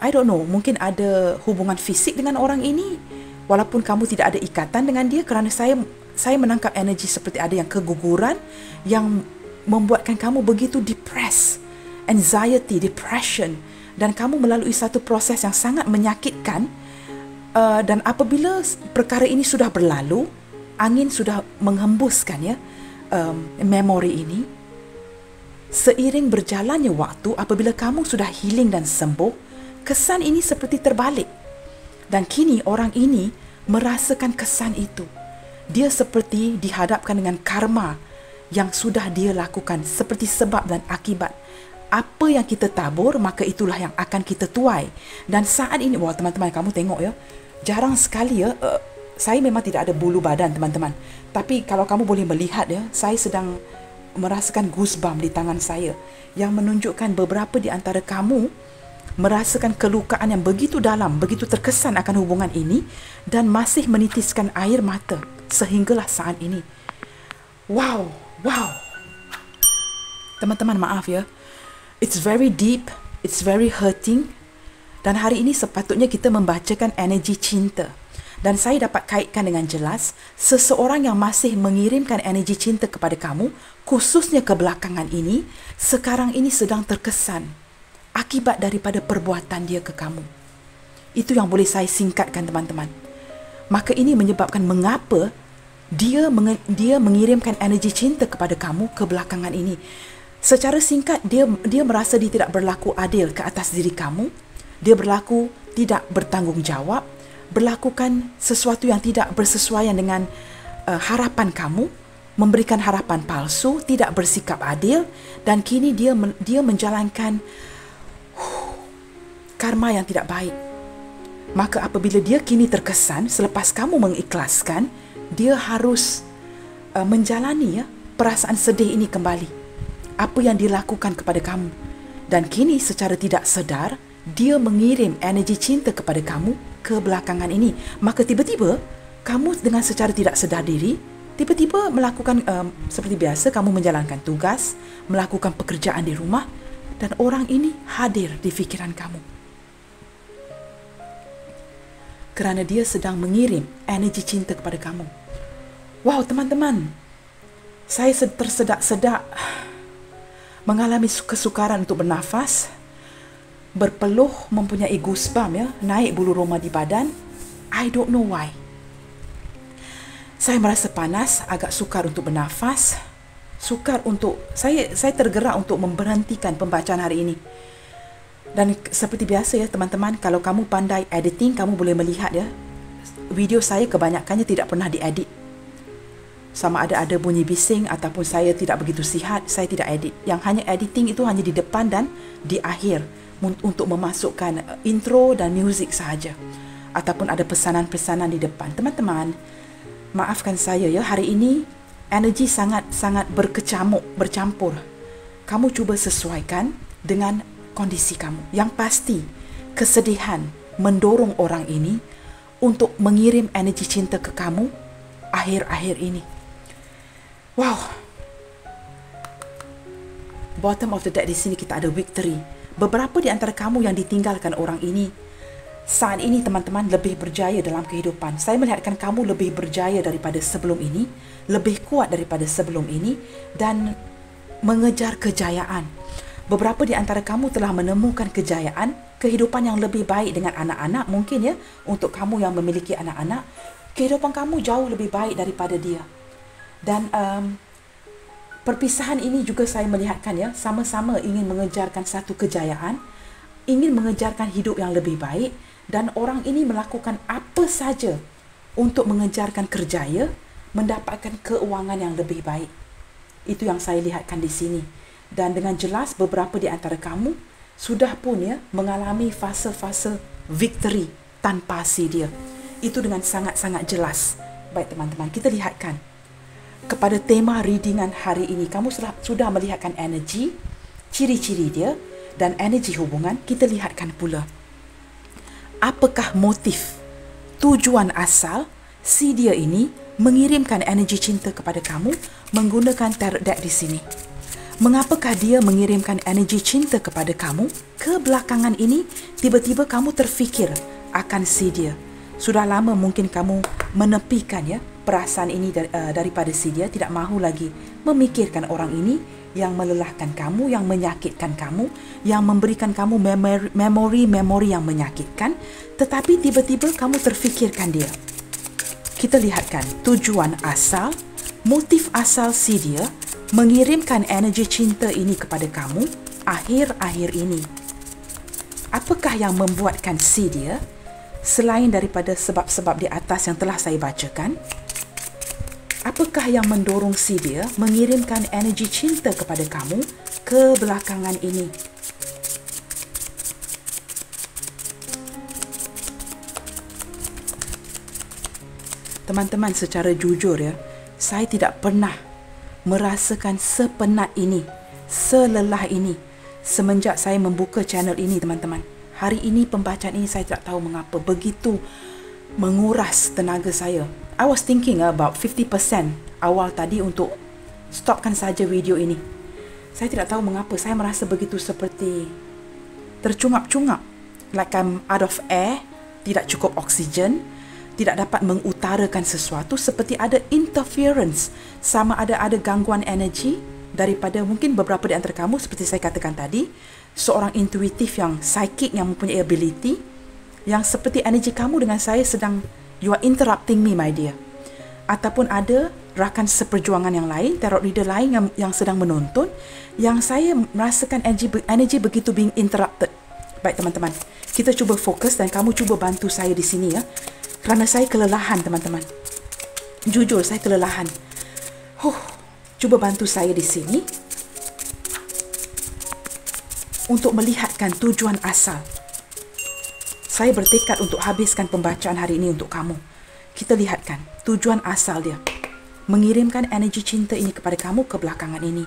I don't know, mungkin ada hubungan fisik dengan orang ini walaupun kamu tidak ada ikatan dengan dia. Kerana saya menangkap energi seperti ada yang keguguran yang membuatkan kamu begitu depressed, anxiety, depression, dan kamu melalui satu proses yang sangat menyakitkan. Dan apabila perkara ini sudah berlalu, angin sudah menghembuskan ya memori ini, Seiring berjalannya waktu, apabila kamu sudah healing dan sembuh, kesan ini seperti terbalik. Dan kini orang ini merasakan kesan itu. Dia seperti dihadapkan dengan karma yang sudah dia lakukan, seperti sebab dan akibat. Apa yang kita tabur, maka itulah yang akan kita tuai. Dan saat ini, wah teman-teman, kamu tengok ya, jarang sekali ya, saya memang tidak ada bulu badan teman-teman. Tapi kalau kamu boleh melihat ya, saya sedang merasakan goosebump di tangan saya, yang menunjukkan beberapa di antara kamu merasakan kelukaan yang begitu dalam, begitu terkesan akan hubungan ini, dan masih menitiskan air mata sehinggalah saat ini. Wow. Teman-teman, maaf ya, it's very deep, it's very hurting. Dan hari ini sepatutnya kita membacakan energi cinta. Dan saya dapat kaitkan dengan jelas, seseorang yang masih mengirimkan energi cinta kepada kamu, khususnya kebelakangan ini, sekarang ini sedang terkesan akibat daripada perbuatan dia ke kamu. Itu yang boleh saya singkatkan teman-teman. Maka ini menyebabkan mengapa dia mengirimkan energi cinta kepada kamu kebelakangan ini. Secara singkat, dia merasa dia tidak berlaku adil ke atas diri kamu. Dia berlaku tidak bertanggungjawab, berlakukan sesuatu yang tidak bersesuaian dengan harapan kamu, memberikan harapan palsu, tidak bersikap adil, dan kini dia menjalankan karma yang tidak baik. Maka apabila dia kini terkesan, selepas kamu mengikhlaskan, dia harus menjalani perasaan sedih ini kembali, apa yang dilakukan kepada kamu. Dan kini secara tidak sedar, dia mengirim energi cinta kepada kamu ke belakangan ini. Maka tiba-tiba kamu dengan secara tidak sedar diri, tiba-tiba melakukan seperti biasa, kamu menjalankan tugas, melakukan pekerjaan di rumah, dan orang ini hadir di fikiran kamu. Kerana dia sedang mengirim energi cinta kepada kamu. Wow teman-teman, saya tersedak-sedak mengalami kesukaran untuk bernafas, berpeluh, mempunyai goosebump ya, naik bulu roma di badan. I don't know why. Saya merasa panas, agak sukar untuk bernafas, saya tergerak untuk memberhentikan pembacaan hari ini. Dan seperti biasa ya teman-teman, kalau kamu pandai editing, kamu boleh melihat ya, video saya kebanyakannya tidak pernah diedit. Sama ada bunyi bising ataupun saya tidak begitu sihat, saya tidak edit. Yang hanya editing itu hanya di depan dan di akhir, untuk memasukkan intro dan music sahaja, ataupun ada pesanan-pesanan di depan. Teman-teman, maafkan saya ya, hari ini energi sangat bercampur. Kamu cuba sesuaikan dengan kondisi kamu. Yang pasti, kesedihan mendorong orang ini untuk mengirim energi cinta ke kamu akhir-akhir ini. Wow. Bottom of the deck di sini kita ada victory. Beberapa di antara kamu yang ditinggalkan orang ini saat ini teman-teman lebih berjaya dalam kehidupan. Saya melihatkan kamu lebih berjaya daripada sebelum ini, lebih kuat daripada sebelum ini, dan mengejar kejayaan. Beberapa di antara kamu telah menemukan kejayaan, kehidupan yang lebih baik dengan anak-anak. Mungkin ya, untuk kamu yang memiliki anak-anak, kehidupan kamu jauh lebih baik daripada dia. Dan perpisahan ini juga saya melihatkan ya, sama-sama ingin mengejarkan satu kejayaan, ingin mengejarkan hidup yang lebih baik, dan orang ini melakukan apa saja untuk mengejarkan kerjaya, mendapatkan keuangan yang lebih baik. Itu yang saya lihatkan di sini. Dan dengan jelas beberapa di antara kamu sudah pun ya mengalami fase-fase victory tanpa si dia. Itu dengan sangat-sangat jelas. Baik teman-teman, kita lihatkan kepada tema readingan hari ini. Kamu sudah melihatkan energi, ciri-ciri dia dan energi hubungan. Kita lihatkan pula apakah motif, tujuan asal si dia ini mengirimkan energi cinta kepada kamu menggunakan tarot deck di sini. Mengapakah dia mengirimkan energi cinta kepada kamu? Kebelakangan ini, tiba-tiba kamu terfikir akan si dia. Sudah lama mungkin kamu menepikan ya perasaan ini daripada si dia, tidak mahu lagi memikirkan orang ini yang melelahkan kamu, yang menyakitkan kamu, yang memberikan kamu memori yang menyakitkan, tetapi tiba-tiba kamu terfikirkan dia. Kita lihatkan tujuan asal, motif asal si dia mengirimkan energi cinta ini kepada kamu akhir-akhir ini. Apakah yang membuatkan si dia selain daripada sebab-sebab di atas yang telah saya bacakan? Apakah yang mendorong si dia mengirimkan energi cinta kepada kamu kebelakangan ini? Teman-teman, secara jujur ya, saya tidak pernah merasakan sepenat ini, selelah ini semenjak saya membuka channel ini, teman-teman. Hari ini pembacaan ini saya tidak tahu mengapa begitu menguras tenaga saya. I was thinking about 50% awal tadi untuk stopkan saja video ini. Saya tidak tahu mengapa saya merasa begitu seperti tercungap-cungap, like I'm out of air, tidak cukup oksigen, tidak dapat mengutarakan sesuatu, seperti ada interference, sama ada gangguan energi daripada mungkin beberapa di antara kamu, seperti saya katakan tadi, seorang intuitif yang psychic, yang mempunyai ability, yang seperti energi kamu dengan saya sedang, you are interrupting me, my dear. Ataupun ada rakan seperjuangan yang lain, tarot reader lain yang sedang menonton, yang saya merasakan energi begitu being interrupted. Baik teman-teman, kita cuba fokus dan kamu cuba bantu saya di sini ya. Kerana saya kelelahan, teman-teman. Jujur, saya kelelahan. Cuba bantu saya di sini untuk melihatkan tujuan asal. Saya bertekad untuk habiskan pembacaan hari ini untuk kamu. Kita lihatkan tujuan asal dia. Mengirimkan energi cinta ini kepada kamu kebelakangan ini.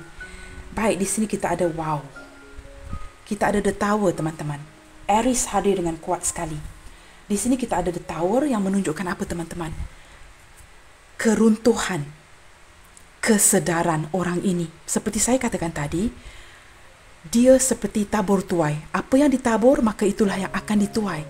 Baik, di sini kita ada wow. Kita ada The Tower, teman-teman. Aries hadir dengan kuat sekali. Di sini kita ada The Tower yang menunjukkan apa, teman-teman? Keruntuhan kesedaran orang ini. Seperti saya katakan tadi, dia seperti tabur tuai. Apa yang ditabur, maka itulah yang akan dituai.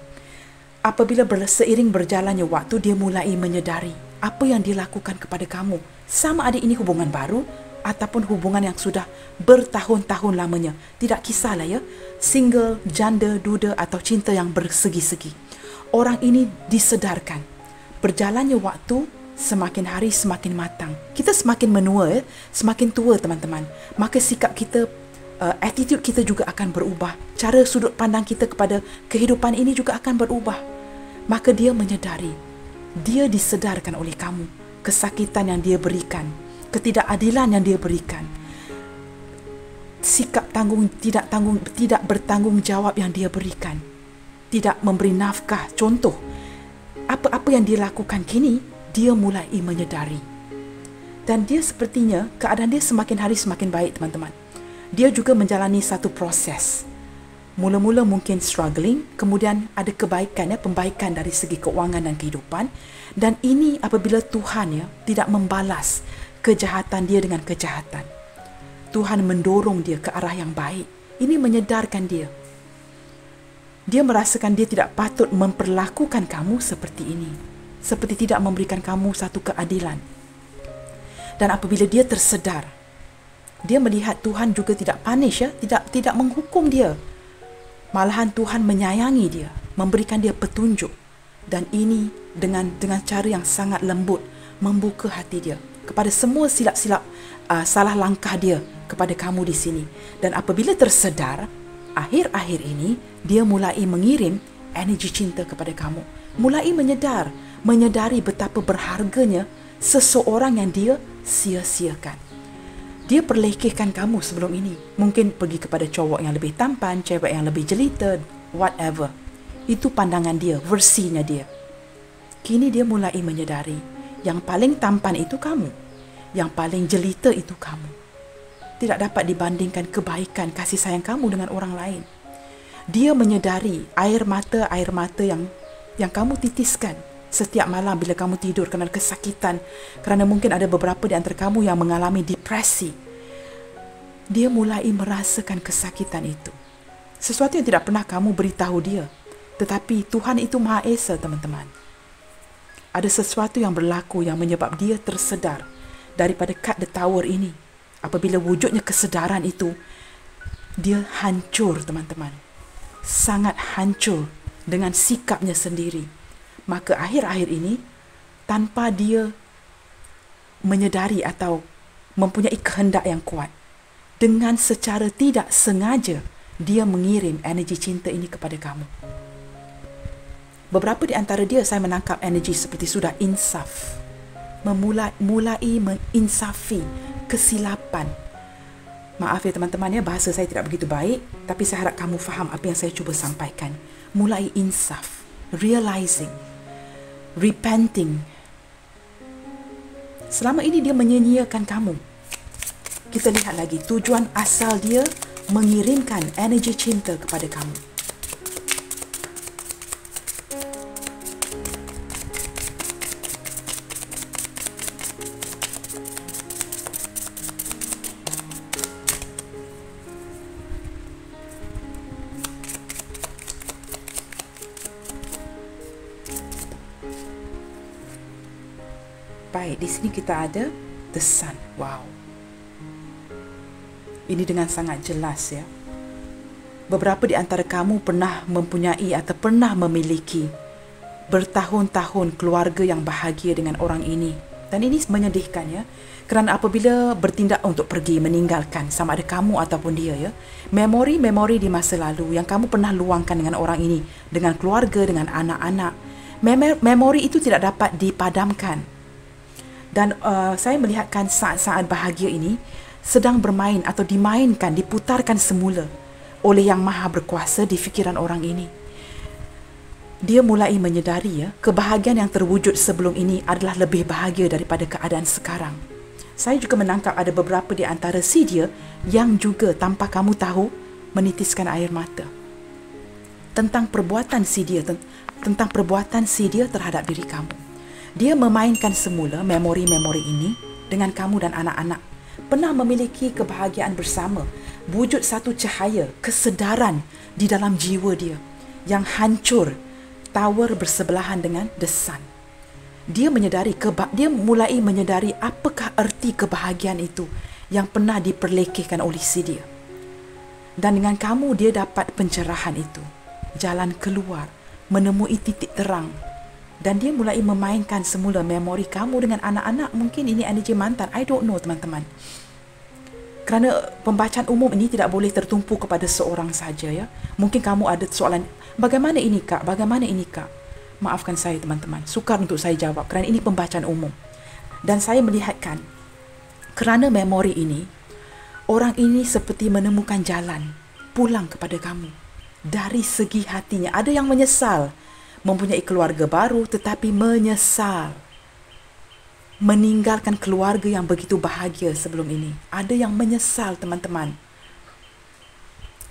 Apabila seiring berjalannya waktu, dia mulai menyedari apa yang dilakukan kepada kamu. Sama ada ini hubungan baru ataupun hubungan yang sudah bertahun-tahun lamanya. Tidak kisahlah ya, single, janda, duda atau cinta yang bersegi-segi. Orang ini disedarkan. Berjalannya waktu, semakin hari semakin matang. Kita semakin menua, semakin tua, teman-teman. Maka sikap kita, attitude kita juga akan berubah. Cara sudut pandang kita kepada kehidupan ini juga akan berubah. Maka dia menyedari, dia disedarkan oleh kamu. Kesakitan yang dia berikan, ketidakadilan yang dia berikan, sikap tidak bertanggung jawab yang dia berikan, tidak memberi nafkah. Contoh, apa-apa yang dia lakukan kini, dia mulai menyedari. Dan dia sepertinya, keadaan dia semakin hari semakin baik, teman-teman. Dia juga menjalani satu proses. Mula-mula mungkin struggling, kemudian ada kebaikan, pembaikan dari segi keuangan dan kehidupan. Dan ini apabila Tuhan tidak membalas kejahatan dia dengan kejahatan. Tuhan mendorong dia ke arah yang baik. Ini menyedarkan dia. Dia merasakan dia tidak patut memperlakukan kamu seperti ini. Seperti tidak memberikan kamu satu keadilan. Dan apabila dia tersedar, dia melihat Tuhan juga tidak punish, tidak menghukum dia. Malahan Tuhan menyayangi dia, memberikan dia petunjuk. Dan ini dengan cara yang sangat lembut, membuka hati dia kepada semua silap-silap salah langkah dia kepada kamu di sini. Dan apabila tersedar, akhir-akhir ini, dia mulai mengirim energi cinta kepada kamu. Mulai menyadari betapa berharganya seseorang yang dia sia-siakan. Dia perlekehkan kamu sebelum ini. Mungkin pergi kepada cowok yang lebih tampan, cewek yang lebih jelita, whatever. Itu pandangan dia, versinya dia. Kini dia mulai menyadari, yang paling tampan itu kamu. Yang paling jelita itu kamu. Tidak dapat dibandingkan kebaikan kasih sayang kamu dengan orang lain. Dia menyedari air mata yang kamu titiskan setiap malam bila kamu tidur kerana kesakitan, kerana mungkin ada beberapa di antara kamu yang mengalami depresi. Dia mulai merasakan kesakitan itu. Sesuatu yang tidak pernah kamu beritahu dia. Tetapi Tuhan itu Maha Esa, teman-teman. Ada sesuatu yang berlaku yang menyebab dia tersedar daripada kad The Tower ini. Apabila wujudnya kesedaran itu, dia hancur, teman-teman. Sangat hancur dengan sikapnya sendiri. Maka akhir-akhir ini, tanpa dia menyedari atau mempunyai kehendak yang kuat. Dengan secara tidak sengaja, dia mengirim energi cinta ini kepada kamu. Beberapa di antara dia saya menangkap energi seperti sudah insaf. Mulai menginsafi kesilapan. Maaf ya teman-teman ya, bahasa saya tidak begitu baik, tapi saya harap kamu faham apa yang saya cuba sampaikan. Mulai insaf, realizing, repenting. Selama ini dia menyia-nyiakan kamu. Kita lihat lagi tujuan asal dia mengirimkan energi cinta kepada kamu. Baik, di sini kita ada the sun. Wow. Ini dengan sangat jelas ya. Beberapa di antara kamu pernah mempunyai atau pernah memiliki bertahun-tahun keluarga yang bahagia dengan orang ini. Dan ini menyedihkan ya. Kerana apabila bertindak untuk pergi meninggalkan sama ada kamu ataupun dia ya, memori-memori di masa lalu yang kamu pernah luangkan dengan orang ini, dengan keluarga, dengan anak-anak, memori itu tidak dapat dipadamkan. Dan saya melihatkan saat-saat bahagia ini sedang bermain atau dimainkan, diputarkan semula oleh Yang Maha Berkuasa di fikiran orang ini. Dia mulai menyedari ya, kebahagiaan yang terwujud sebelum ini adalah lebih bahagia daripada keadaan sekarang. Saya juga menangkap ada beberapa di antara si dia yang juga tanpa kamu tahu menitiskan air mata. Tentang perbuatan si dia, tentang perbuatan si dia terhadap diri kamu. Dia memainkan semula memori-memori ini dengan kamu dan anak-anak. Pernah memiliki kebahagiaan bersama, wujud satu cahaya, kesedaran di dalam jiwa dia yang hancur, tower bersebelahan dengan the sun. Dia mulai menyedari apakah erti kebahagiaan itu yang pernah diperlekehkan oleh si dia. Dan dengan kamu dia dapat pencerahan itu, jalan keluar, menemui titik terang. Dan dia mulai memainkan semula memori kamu dengan anak-anak. Mungkin ini energi mantan, I don't know teman-teman. Kerana pembacaan umum ini tidak boleh tertumpu kepada seorang saja ya. Mungkin kamu ada soalan, bagaimana ini kak, bagaimana ini kak? Maafkan saya teman-teman, sukar untuk saya jawab kerana ini pembacaan umum. Dan saya melihatkan, kerana memori ini, orang ini seperti menemukan jalan pulang kepada kamu. Dari segi hatinya, ada yang menyesal mempunyai keluarga baru tetapi menyesal meninggalkan keluarga yang begitu bahagia sebelum ini. Ada yang menyesal teman-teman.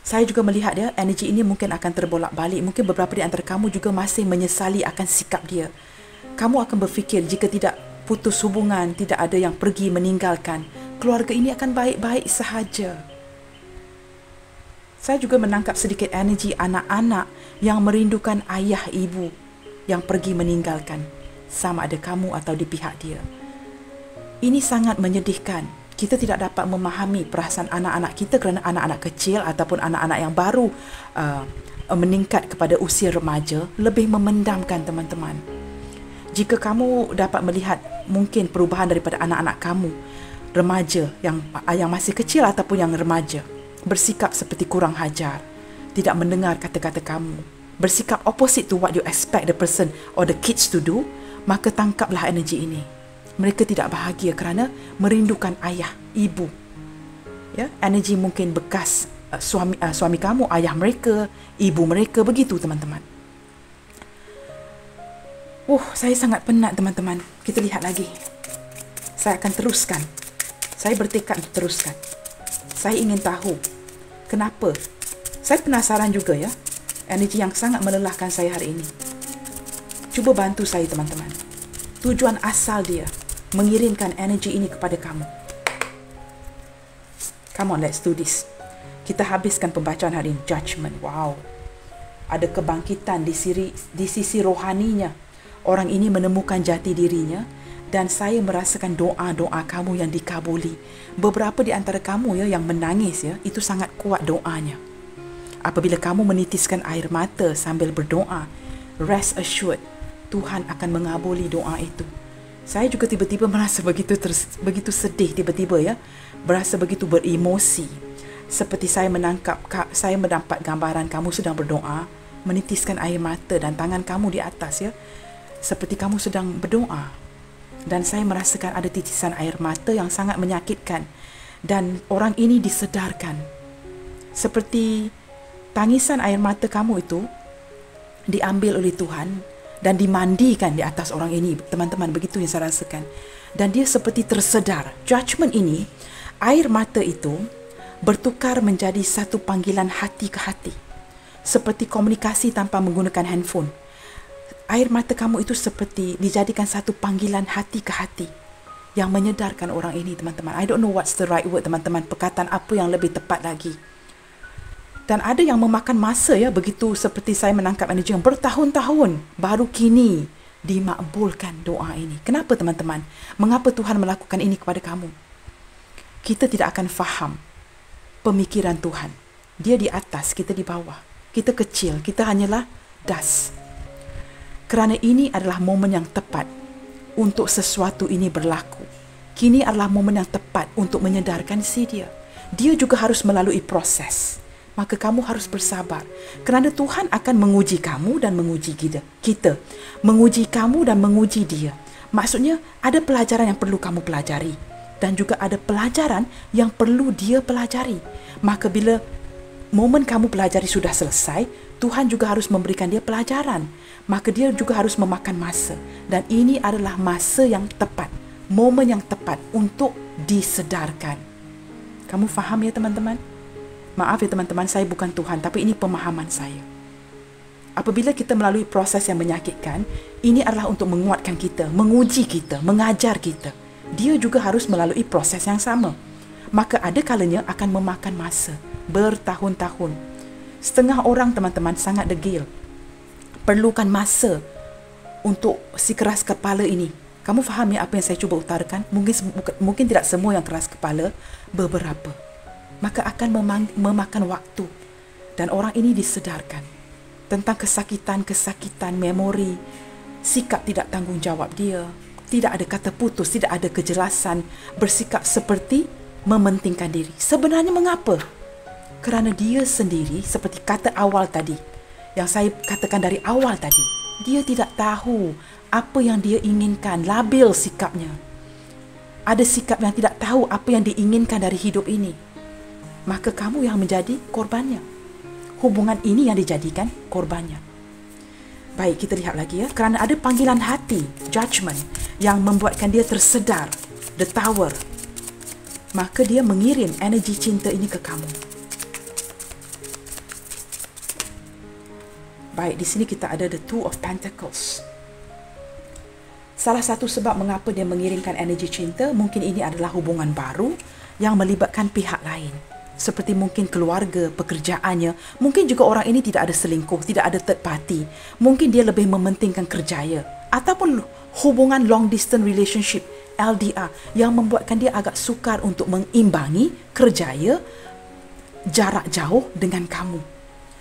Saya juga melihat ya, energi ini mungkin akan terbolak-balik. Mungkin beberapa di antara kamu juga masih menyesali akan sikap dia. Kamu akan berfikir jika tidak putus hubungan, tidak ada yang pergi meninggalkan, keluarga ini akan baik-baik sahaja. Saya juga menangkap sedikit energi anak-anak yang merindukan ayah ibu yang pergi meninggalkan, sama ada kamu atau di pihak dia. Ini sangat menyedihkan. Kita tidak dapat memahami perasaan anak-anak kita kerana anak-anak kecil ataupun anak-anak yang baru meningkat kepada usia remaja lebih memendamkan teman-teman. Jika kamu dapat melihat mungkin perubahan daripada anak-anak kamu, remaja yang masih kecil ataupun yang remaja, bersikap seperti kurang hajar, tidak mendengar kata-kata kamu, bersikap opposite to what you expect the person or the kids to do, maka tangkaplah energi ini. Mereka tidak bahagia kerana merindukan ayah, ibu. Ya, energi mungkin bekas suami kamu, ayah mereka, ibu mereka, begitu teman-teman. Saya sangat penat teman-teman. Kita lihat lagi. Saya akan teruskan. Saya bertekad untuk teruskan. Saya ingin tahu kenapa. Saya penasaran juga ya. Energi yang sangat melelahkan saya hari ini. Cuba bantu saya teman-teman. Tujuan asal dia mengirimkan energi ini kepada kamu. Come on, let's do this. Kita habiskan pembacaan hari ini. Judgment. Wow. Ada kebangkitan di sisi rohaninya. Orang ini menemukan jati dirinya. Dan saya merasakan doa-doa kamu yang dikabuli. Beberapa di antara kamu ya yang menangis ya, itu sangat kuat doanya. Apabila kamu menitiskan air mata sambil berdoa, rest assured, Tuhan akan mengabuli doa itu. Saya juga tiba-tiba merasa begitu sedih tiba-tiba ya. Berasa begitu beremosi. Seperti saya mendapat gambaran kamu sedang berdoa, menitiskan air mata dan tangan kamu di atas ya. Seperti kamu sedang berdoa. Dan saya merasakan ada titisan air mata yang sangat menyakitkan. Dan orang ini disedarkan. Seperti tangisan air mata kamu itu diambil oleh Tuhan dan dimandikan di atas orang ini. Teman-teman, begitu yang saya rasakan. Dan dia seperti tersedar. Judgment ini, air mata itu bertukar menjadi satu panggilan hati ke hati. Seperti komunikasi tanpa menggunakan handphone. Air mata kamu itu seperti dijadikan satu panggilan hati ke hati yang menyedarkan orang ini, teman-teman. I don't know what's the right word, teman-teman. Perkataan apa yang lebih tepat lagi. Dan ada yang memakan masa ya, begitu seperti saya menangkap energi yang bertahun-tahun baru kini dimakbulkan doa ini. Kenapa, teman-teman? Mengapa Tuhan melakukan ini kepada kamu? Kita tidak akan faham pemikiran Tuhan. Dia di atas, kita di bawah. Kita kecil, kita hanyalah dust. Kerana ini adalah momen yang tepat untuk sesuatu ini berlaku. Kini adalah momen yang tepat untuk menyedarkan si dia. Dia juga harus melalui proses. Maka kamu harus bersabar. Kerana Tuhan akan menguji kamu dan menguji kita. Menguji kamu dan menguji dia. Maksudnya ada pelajaran yang perlu kamu pelajari. Dan juga ada pelajaran yang perlu dia pelajari. Maka bila momen kamu pelajari sudah selesai, Tuhan juga harus memberikan dia pelajaran. Maka dia juga harus memakan masa. Dan ini adalah masa yang tepat. Momen yang tepat untuk disedarkan. Kamu faham ya, teman-teman? Maaf ya, teman-teman, saya bukan Tuhan, tapi ini pemahaman saya. Apabila kita melalui proses yang menyakitkan, ini adalah untuk menguatkan kita, menguji kita, mengajar kita. Dia juga harus melalui proses yang sama. Maka ada kalanya akan memakan masa, bertahun-tahun. Setengah orang, teman-teman, sangat degil. Perlukan masa untuk si keras kepala ini. Kamu faham ya apa yang saya cuba utarakan? Mungkin tidak semua yang keras kepala, beberapa. Maka akan memakan waktu. Dan orang ini disedarkan tentang kesakitan memori, sikap tidak tanggungjawab dia, tidak ada kata putus, tidak ada kejelasan, bersikap seperti mementingkan diri. Sebenarnya mengapa? Kerana dia sendiri, seperti kata awal tadi, yang saya katakan dari awal tadi, dia tidak tahu apa yang dia inginkan, labil sikapnya. Ada sikap yang tidak tahu apa yang diinginkan dari hidup ini. Maka kamu yang menjadi korbannya. Hubungan ini yang dijadikan korbannya. Baik, kita lihat lagi ya. Kerana ada panggilan hati, judgment, yang membuatkan dia tersedar, the tower. Maka dia mengirim energi cinta ini ke kamu. Baik, di sini kita ada the Two of Pentacles. Salah satu sebab mengapa dia mengirimkan energi cinta, mungkin ini adalah hubungan baru yang melibatkan pihak lain. Seperti mungkin keluarga, pekerjaannya. Mungkin juga orang ini tidak ada selingkuh, tidak ada third party. Mungkin dia lebih mementingkan kerjaya. Ataupun hubungan long distance relationship, LDR, yang membuatkan dia agak sukar untuk mengimbangi kerjaya jarak jauh dengan kamu.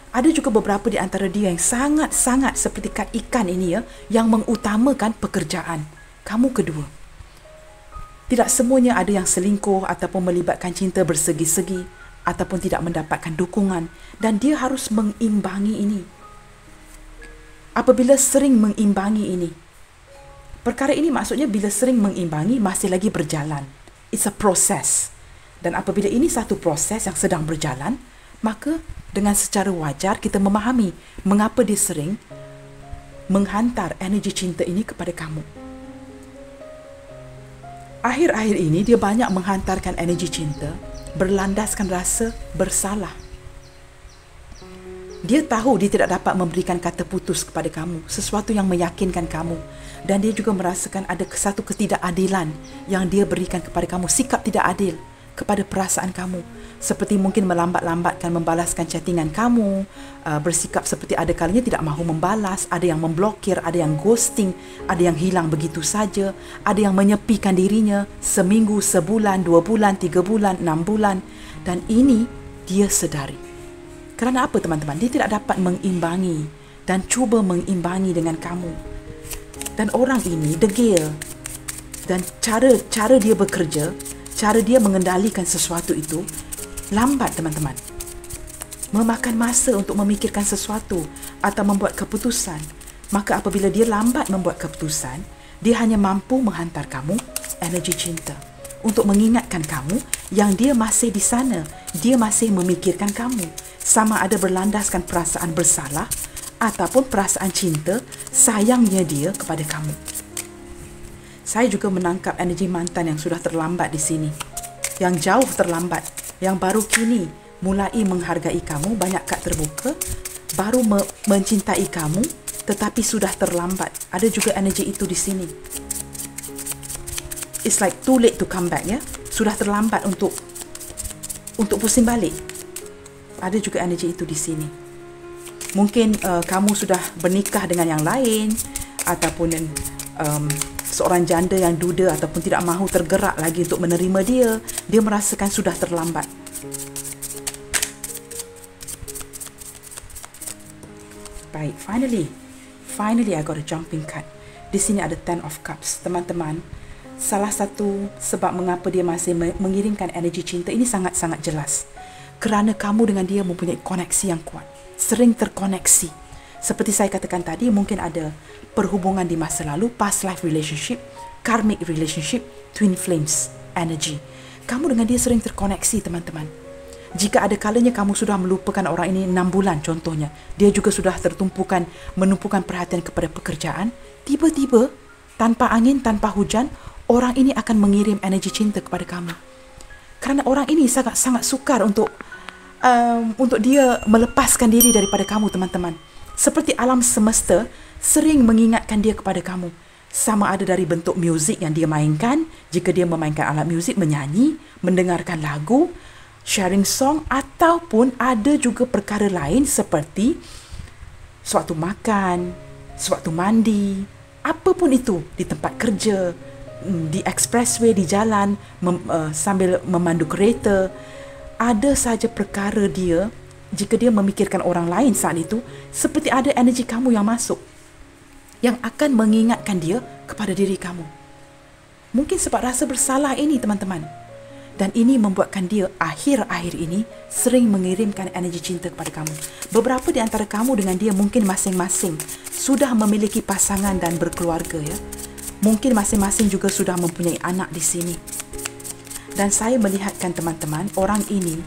Ada juga beberapa di antara dia yang sangat-sangat seperti kat ikan ini ya, yang mengutamakan pekerjaan. Kamu kedua. Tidak semuanya ada yang selingkuh ataupun melibatkan cinta bersegi-segi ataupun tidak mendapatkan dukungan, dan dia harus mengimbangi ini. Apabila sering mengimbangi ini, perkara ini maksudnya bila sering mengimbangi masih lagi berjalan. It's a process. Dan apabila ini satu proses yang sedang berjalan, maka dengan secara wajar kita memahami mengapa dia sering menghantar energi cinta ini kepada kamu. Akhir-akhir ini dia banyak menghantarkan energi cinta berlandaskan rasa bersalah. Dia tahu dia tidak dapat memberikan kata putus kepada kamu, sesuatu yang meyakinkan kamu. Dan dia juga merasakan ada satu ketidakadilan yang dia berikan kepada kamu, sikap tidak adil kepada perasaan kamu. Seperti mungkin melambat-lambatkan membalaskan chattingan kamu, bersikap seperti ada kalanya tidak mahu membalas, ada yang memblokir, ada yang ghosting, ada yang hilang begitu saja, ada yang menyepikan dirinya seminggu, sebulan, 2 bulan, 3 bulan, 6 bulan. Dan ini dia sedari. Kerana apa, teman-teman? Dia tidak dapat mengimbangi dan cuba mengimbangi dengan kamu. Dan orang ini degil. Dan cara dia bekerja, cara dia mengendalikan sesuatu itu lambat, teman-teman. Memakan masa untuk memikirkan sesuatu atau membuat keputusan. Maka apabila dia lambat membuat keputusan, dia hanya mampu menghantar kamu energi cinta untuk mengingatkan kamu yang dia masih di sana, dia masih memikirkan kamu. Sama ada berlandaskan perasaan bersalah ataupun perasaan cinta, sayangnya dia kepada kamu. Saya juga menangkap energi mantan yang sudah terlambat di sini. Yang jauh terlambat, yang baru kini mulai menghargai kamu, banyak kad terbuka, baru mencintai kamu, tetapi sudah terlambat. Ada juga energi itu di sini. It's like too late to come back, ya. Sudah terlambat untuk pusing balik. Ada juga energi itu di sini. Mungkin kamu sudah bernikah dengan yang lain, ataupun seorang janda yang duda ataupun tidak mahu tergerak lagi untuk menerima dia. Dia merasakan sudah terlambat. Baik, finally I got a jumping card. Di sini ada Ten of Cups. Teman-teman, salah satu sebab mengapa dia masih mengirimkan energi cinta ini sangat-sangat jelas. Kerana kamu dengan dia mempunyai koneksi yang kuat. Sering terkoneksi. Seperti saya katakan tadi, mungkin ada perhubungan di masa lalu, past life relationship, karmic relationship, twin flames energy. Kamu dengan dia sering terkoneksi, teman-teman. Jika ada kalanya kamu sudah melupakan orang ini 6 bulan contohnya, dia juga sudah menumpukan perhatian kepada pekerjaan, tiba-tiba tanpa angin, tanpa hujan, orang ini akan mengirim energi cinta kepada kamu. Kerana orang ini sangat sukar untuk dia melepaskan diri daripada kamu, teman-teman. Seperti alam semesta sering mengingatkan dia kepada kamu. Sama ada dari bentuk muzik yang dia mainkan, jika dia memainkan alat muzik, menyanyi, mendengarkan lagu, sharing song, ataupun ada juga perkara lain seperti sewaktu makan, sewaktu mandi, apapun itu, di tempat kerja, di expressway, di jalan, sambil memandu kereta. Ada saja perkara dia, jika dia memikirkan orang lain saat itu, seperti ada energi kamu yang masuk, yang akan mengingatkan dia kepada diri kamu. Mungkin sebab rasa bersalah ini, teman-teman. Dan ini membuatkan dia akhir-akhir ini sering mengirimkan energi cinta kepada kamu. Beberapa di antara kamu dengan dia mungkin masing-masing sudah memiliki pasangan dan berkeluarga, ya. Mungkin masing-masing juga sudah mempunyai anak di sini. Dan saya melihatkan, teman-teman, orang ini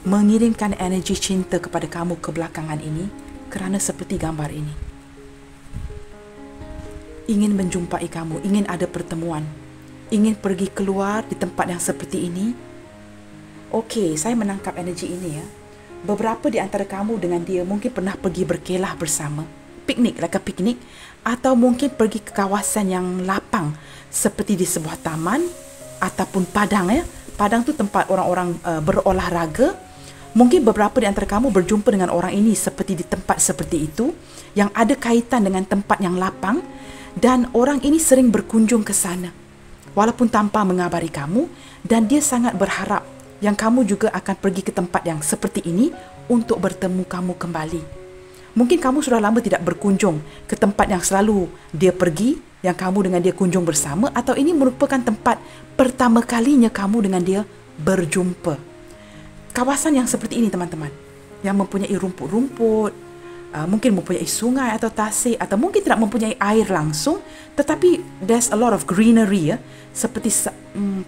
mengirimkan energi cinta kepada kamu kebelakangan ini kerana seperti gambar ini. Ingin menjumpai kamu, ingin ada pertemuan, ingin pergi keluar di tempat yang seperti ini. Okey, saya menangkap energi ini, ya. Beberapa di antara kamu dengan dia mungkin pernah pergi berkelah bersama, piknik, piknik, atau mungkin pergi ke kawasan yang lapang seperti di sebuah taman ataupun padang, ya. Padang tu tempat orang-orang berolahraga. Mungkin beberapa di antara kamu berjumpa dengan orang ini seperti di tempat seperti itu, yang ada kaitan dengan tempat yang lapang, dan orang ini sering berkunjung ke sana walaupun tanpa mengabari kamu, dan dia sangat berharap yang kamu juga akan pergi ke tempat yang seperti ini untuk bertemu kamu kembali. Mungkin kamu sudah lama tidak berkunjung ke tempat yang selalu dia pergi, yang kamu dengan dia kunjung bersama, atau ini merupakan tempat pertama kalinya kamu dengan dia berjumpa. Kawasan yang seperti ini, teman-teman, yang mempunyai rumput-rumput, mungkin mempunyai sungai atau tasik, atau mungkin tidak mempunyai air langsung, tetapi there's a lot of greenery, ya, seperti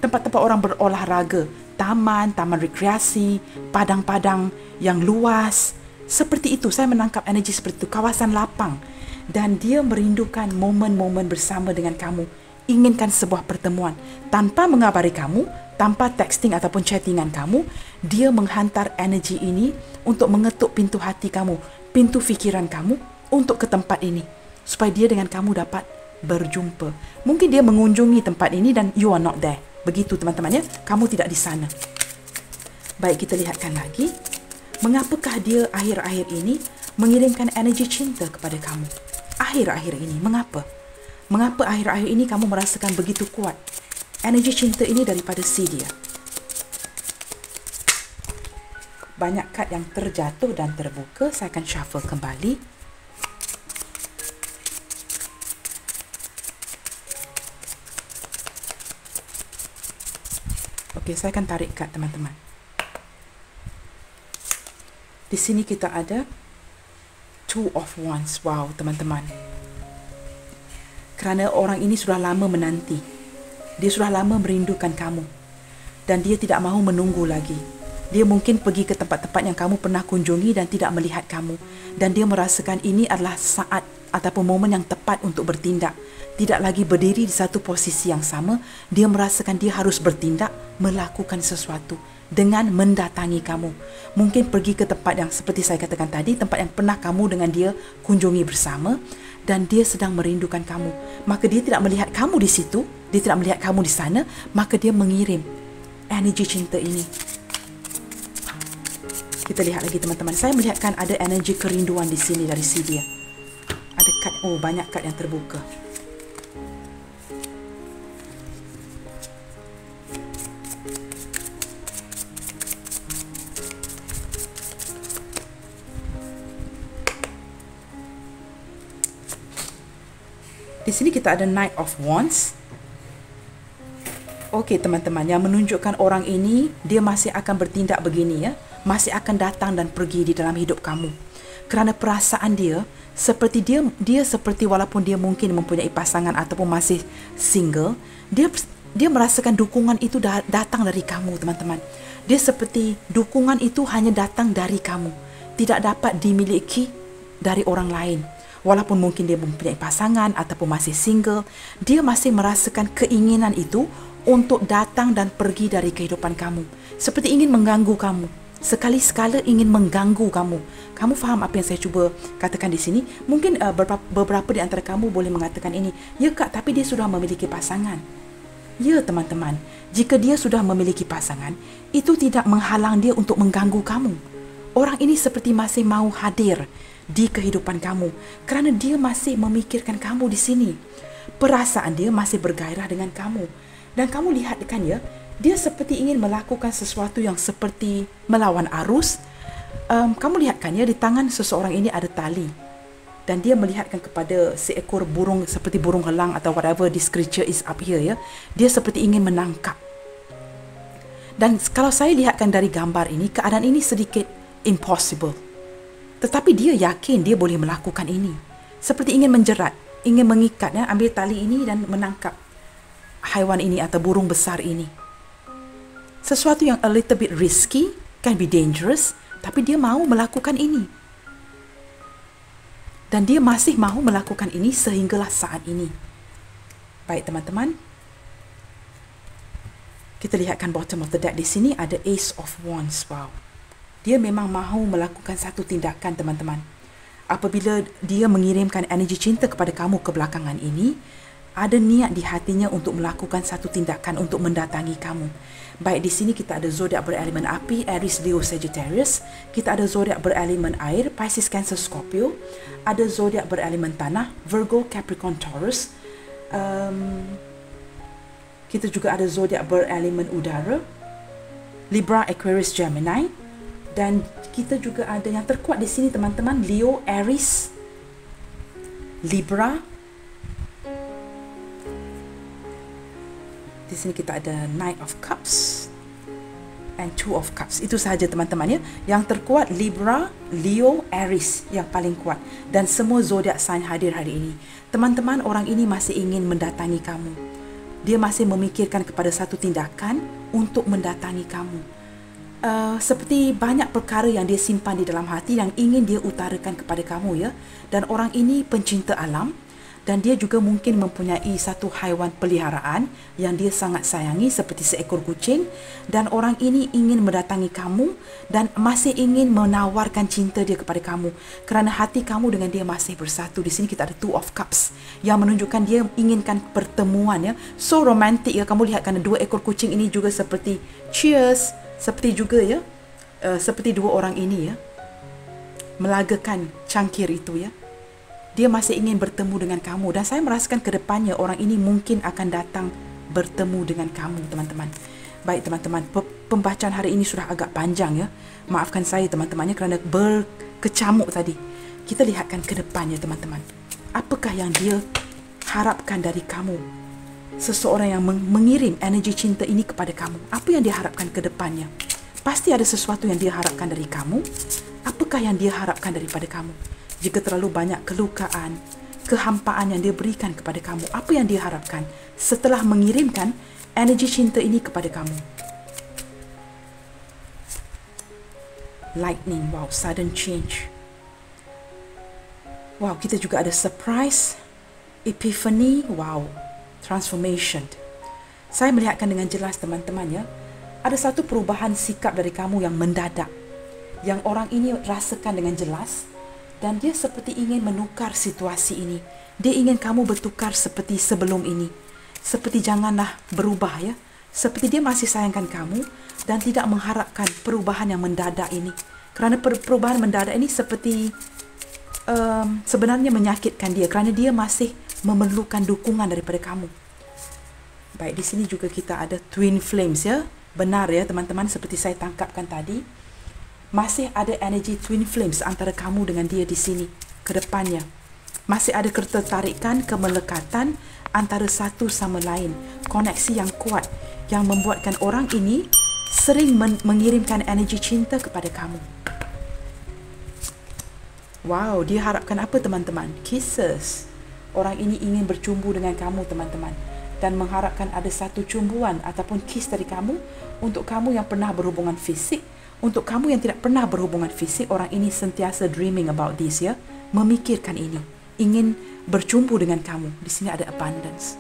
tempat-tempat orang berolahraga, taman rekreasi, padang-padang yang luas. Seperti itu, saya menangkap energi seperti itu, kawasan lapang. Dan dia merindukan momen-momen bersama dengan kamu, inginkan sebuah pertemuan. Tanpa mengabari kamu, tanpa texting ataupun chattingan kamu, dia menghantar energi ini untuk mengetuk pintu hati kamu, pintu fikiran kamu untuk ke tempat ini, supaya dia dengan kamu dapat berjumpa. Mungkin dia mengunjungi tempat ini dan you are not there. Begitu, teman-teman, ya, kamu tidak di sana. Baik, kita lihatkan lagi. Mengapakah dia akhir-akhir ini mengirimkan energi cinta kepada kamu? Akhir-akhir ini, mengapa? Mengapa akhir-akhir ini kamu merasakan begitu kuat energi cinta ini daripada si dia? Banyak kad yang terjatuh dan terbuka. Saya akan shuffle kembali. Okey, saya akan tarik kad teman-teman. Di sini kita ada Two of Wands. Wow, teman-teman. Kerana orang ini sudah lama menanti. Dia sudah lama merindukan kamu. Dan dia tidak mahu menunggu lagi. Dia mungkin pergi ke tempat-tempat yang kamu pernah kunjungi dan tidak melihat kamu. Dan dia merasakan ini adalah saat ataupun momen yang tepat untuk bertindak. Tidak lagi berdiri di satu posisi yang sama. Dia merasakan dia harus bertindak, melakukan sesuatu dengan mendatangi kamu. Mungkin pergi ke tempat yang seperti saya katakan tadi, tempat yang pernah kamu dengan dia kunjungi bersama, dan dia sedang merindukan kamu. Maka dia tidak melihat kamu di situ, dia tidak melihat kamu di sana, maka dia mengirim energi cinta ini. Kita lihat lagi teman-teman. Saya melihatkan ada energi kerinduan di sini dari si dia. Ada kad, banyak kad yang terbuka. Di sini kita ada Knight of Wands. Okey teman-teman, yang menunjukkan orang ini dia masih akan bertindak begini ya. Masih akan datang dan pergi di dalam hidup kamu. Kerana perasaan dia seperti dia seperti walaupun dia mungkin mempunyai pasangan ataupun masih single, dia merasakan dukungan itu datang dari kamu teman-teman. Dia seperti dukungan itu hanya datang dari kamu, tidak dapat dimiliki dari orang lain. Walaupun mungkin dia mempunyai pasangan ataupun masih single, dia masih merasakan keinginan itu untuk datang dan pergi dari kehidupan kamu. Seperti ingin mengganggu kamu. Sekali-sekala ingin mengganggu kamu. Kamu faham apa yang saya cuba katakan di sini? Mungkin beberapa di antara kamu boleh mengatakan ini. Ya kak, tapi dia sudah memiliki pasangan. Ya teman-teman, jika dia sudah memiliki pasangan, itu tidak menghalang dia untuk mengganggu kamu. Orang ini seperti masih mau hadir di kehidupan kamu kerana dia masih memikirkan kamu di sini. Perasaan dia masih bergairah dengan kamu. Dan kamu lihat kan ya, dia seperti ingin melakukan sesuatu yang seperti melawan arus. Kamu lihat kan ya, di tangan seseorang ini ada tali. Dan dia melihatkan kepada seekor burung seperti burung helang atau whatever this creature is up here ya. Dia seperti ingin menangkap. Dan kalau saya lihatkan dari gambar ini, keadaan ini sedikit impossible. Tetapi dia yakin dia boleh melakukan ini. Seperti ingin menjerat, ingin mengikat ya, ambil tali ini dan menangkap haiwan ini atau burung besar ini. Sesuatu yang a little bit risky, can be dangerous, tapi dia mahu melakukan ini. Dan dia masih mahu melakukan ini sehinggalah saat ini. Baik teman-teman. Kita lihatkan bottom of the deck di sini ada Ace of Wands. Wow. Dia memang mahu melakukan satu tindakan teman-teman. Apabila dia mengirimkan energi cinta kepada kamu kebelakangan ini, ada niat di hatinya untuk melakukan satu tindakan untuk mendatangi kamu. Baik di sini kita ada zodiak berelemen api, Aries, Leo, Sagittarius. Kita ada zodiak berelemen air, Pisces, Cancer, Scorpio. Ada zodiak berelemen tanah, Virgo, Capricorn, Taurus. Kita juga ada zodiak berelemen udara, Libra, Aquarius, Gemini. Dan kita juga ada yang terkuat di sini teman-teman, Leo, Aries, Libra. Di sini kita ada Knight of Cups and Two of Cups. Itu sahaja teman-teman ya. Yang terkuat Libra, Leo, Aries yang paling kuat. Dan semua zodiak sign hadir hari ini. Teman-teman, orang ini masih ingin mendatangi kamu. Dia masih memikirkan kepada satu tindakan untuk mendatangi kamu. Seperti banyak perkara yang dia simpan di dalam hati yang ingin dia utarakan kepada kamu ya. Dan orang ini pencinta alam. Dan dia juga mungkin mempunyai satu haiwan peliharaan yang dia sangat sayangi seperti seekor kucing. Dan orang ini ingin mendatangi kamu dan masih ingin menawarkan cinta dia kepada kamu. Kerana hati kamu dengan dia masih bersatu. Di sini kita ada Two of Cups yang menunjukkan dia inginkan pertemuan ya. So romantik ya. Kamu lihat kan dua ekor kucing ini juga seperti cheers. Seperti juga ya. Seperti dua orang ini ya. Melagakan cangkir itu ya. Dia masih ingin bertemu dengan kamu. Dan saya merasakan ke depannya orang ini mungkin akan datang bertemu dengan kamu, teman-teman. Baik, teman-teman. Pembacaan hari ini sudah agak panjang ya. Maafkan saya, teman-temannya, kerana berkecamuk tadi. Kita lihatkan ke depannya, teman-teman. Apakah yang dia harapkan dari kamu seseorang yang mengirim energi cinta ini kepada kamu. Apa yang dia harapkan ke depannya? Pasti ada sesuatu yang dia harapkan dari kamu. Apakah yang dia harapkan daripada kamu? Jika terlalu banyak kelukaan, kehampaan yang dia berikan kepada kamu, apa yang dia harapkan setelah mengirimkan energi cinta ini kepada kamu? Lightning, wow, sudden change. Wow, kita juga ada surprise, epiphany, wow, transformation. Saya melihatkan dengan jelas teman-teman ya, ada satu perubahan sikap dari kamu yang mendadak, yang orang ini rasakan dengan jelas, dan dia seperti ingin menukar situasi ini. Dia ingin kamu bertukar seperti sebelum ini. Seperti janganlah berubah ya. Seperti dia masih sayangkan kamu dan tidak mengharapkan perubahan yang mendadak ini. Kerana perubahan mendadak ini seperti sebenarnya menyakitkan dia, kerana dia masih memerlukan dukungan daripada kamu. Baik, di sini juga kita ada twin flames ya. Benar ya teman-teman, seperti saya tangkapkan tadi. Masih ada energi twin flames antara kamu dengan dia di sini ke depannya. Masih ada ketertarikan, kemelekatan antara satu sama lain. Koneksi yang kuat yang membuatkan orang ini sering mengirimkan energi cinta kepada kamu. Wow, dia harapkan apa teman-teman? Kisses. Orang ini ingin bercumbu dengan kamu teman-teman, dan mengharapkan ada satu cumbuan ataupun kiss dari kamu. Untuk kamu yang pernah berhubungan fisik, untuk kamu yang tidak pernah berhubungan fisik, orang ini sentiasa dreaming about this ya, memikirkan ini, ingin bercumbu dengan kamu. Di sini ada abundance.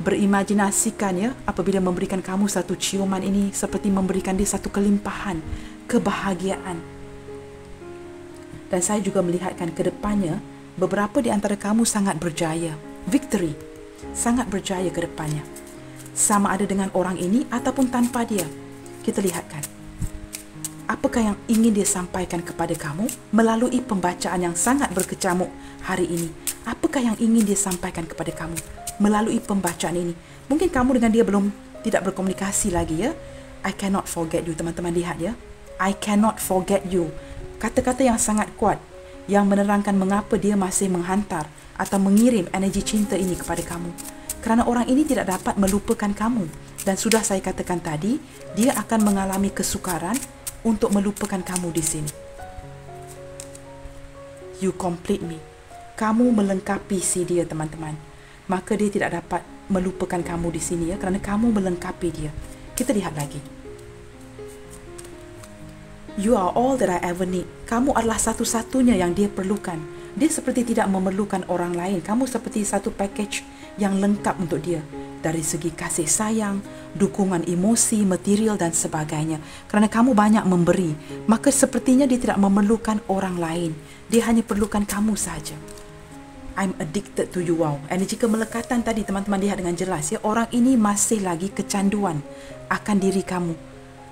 Berimajinasikan ya, apabila memberikan kamu satu ciuman ini seperti memberikan dia satu kelimpahan, kebahagiaan. Dan saya juga melihatkan ke depannya, beberapa di antara kamu sangat berjaya, victory, sangat berjaya ke depannya. Sama ada dengan orang ini ataupun tanpa dia. Kita lihatkan, apakah yang ingin dia sampaikan kepada kamu melalui pembacaan yang sangat berkecamuk hari ini? Apakah yang ingin dia sampaikan kepada kamu melalui pembacaan ini? Mungkin kamu dengan dia belum tidak berkomunikasi lagi ya. I cannot forget you, teman-teman lihat ya. I cannot forget you. Kata-kata yang sangat kuat yang menerangkan mengapa dia masih menghantar atau mengirim energi cinta ini kepada kamu. Kerana orang ini tidak dapat melupakan kamu. Dan sudah saya katakan tadi, dia akan mengalami kesukaran untuk melupakan kamu di sini. You complete me. Kamu melengkapi si dia teman-teman. Maka dia tidak dapat melupakan kamu di sini ya, kerana kamu melengkapi dia. Kita lihat lagi. You are all that I ever need. Kamu adalah satu-satunya yang dia perlukan. Dia seperti tidak memerlukan orang lain. Kamu seperti satu package yang lengkap untuk dia. Dari segi kasih sayang, dukungan emosi, material dan sebagainya. Kerana kamu banyak memberi, maka sepertinya dia tidak memerlukan orang lain. Dia hanya perlukan kamu saja. I'm addicted to you. Wow, energi kemelekatan tadi teman-teman lihat dengan jelas ya. Orang ini masih lagi kecanduan akan diri kamu.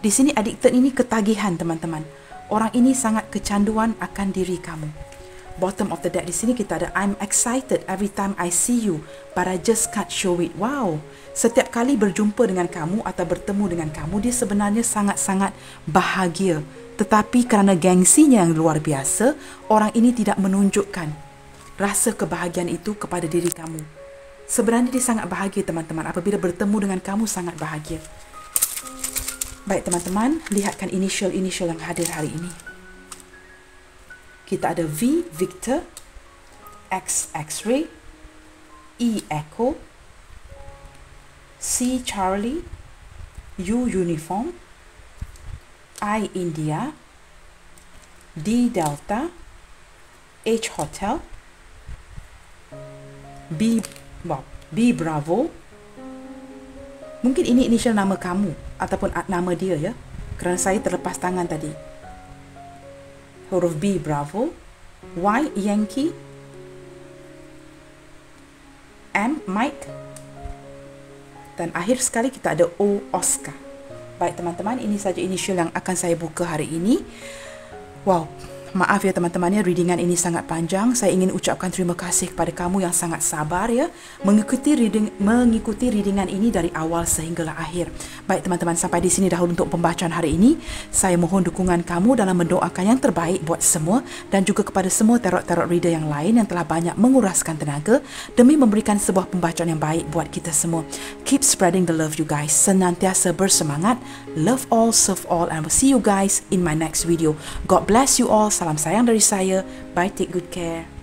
Di sini addicted ini ketagihan teman-teman. Orang ini sangat kecanduan akan diri kamu. Bottom of the deck di sini kita ada I'm excited every time I see you, but I just can't show it. Wow, setiap kali berjumpa dengan kamu atau bertemu dengan kamu, dia sebenarnya sangat-sangat bahagia. Tetapi kerana gengsinya yang luar biasa, orang ini tidak menunjukkan rasa kebahagiaan itu kepada diri kamu. Sebenarnya dia sangat bahagia teman-teman. Apabila bertemu dengan kamu sangat bahagia. Baik teman-teman, lihatkan initial-initial yang hadir hari ini. Kita ada V, Victor, X, X-ray, E, Echo, C, Charlie, U, Uniform, I, India, D, Delta, H, Hotel, B, Bravo. Mungkin ini initial nama kamu ataupun nama dia ya, kerana saya terlepas tangan tadi. Huruf B, Bravo, Y, Yankee, M, Mike, dan akhir sekali kita ada O, Oscar. Baik teman-teman, ini saja initial yang akan saya buka hari ini. Wow, Maaf ya teman-teman ya, readingan ini sangat panjang. Saya ingin ucapkan terima kasih kepada kamu yang sangat sabar ya mengikuti readingan ini dari awal sehinggalah akhir. Baik teman-teman, sampai di sini dahulu untuk pembacaan hari ini. Saya mohon dukungan kamu dalam mendoakan yang terbaik buat semua dan juga kepada semua tarot-tarot reader yang lain yang telah banyak menguraskan tenaga demi memberikan sebuah pembacaan yang baik buat kita semua. Keep spreading the love you guys. Senantiasa bersemangat. Love all, serve all, and I will see you guys in my next video. God bless you all. Salam sayang dari saya. Bye, take good care.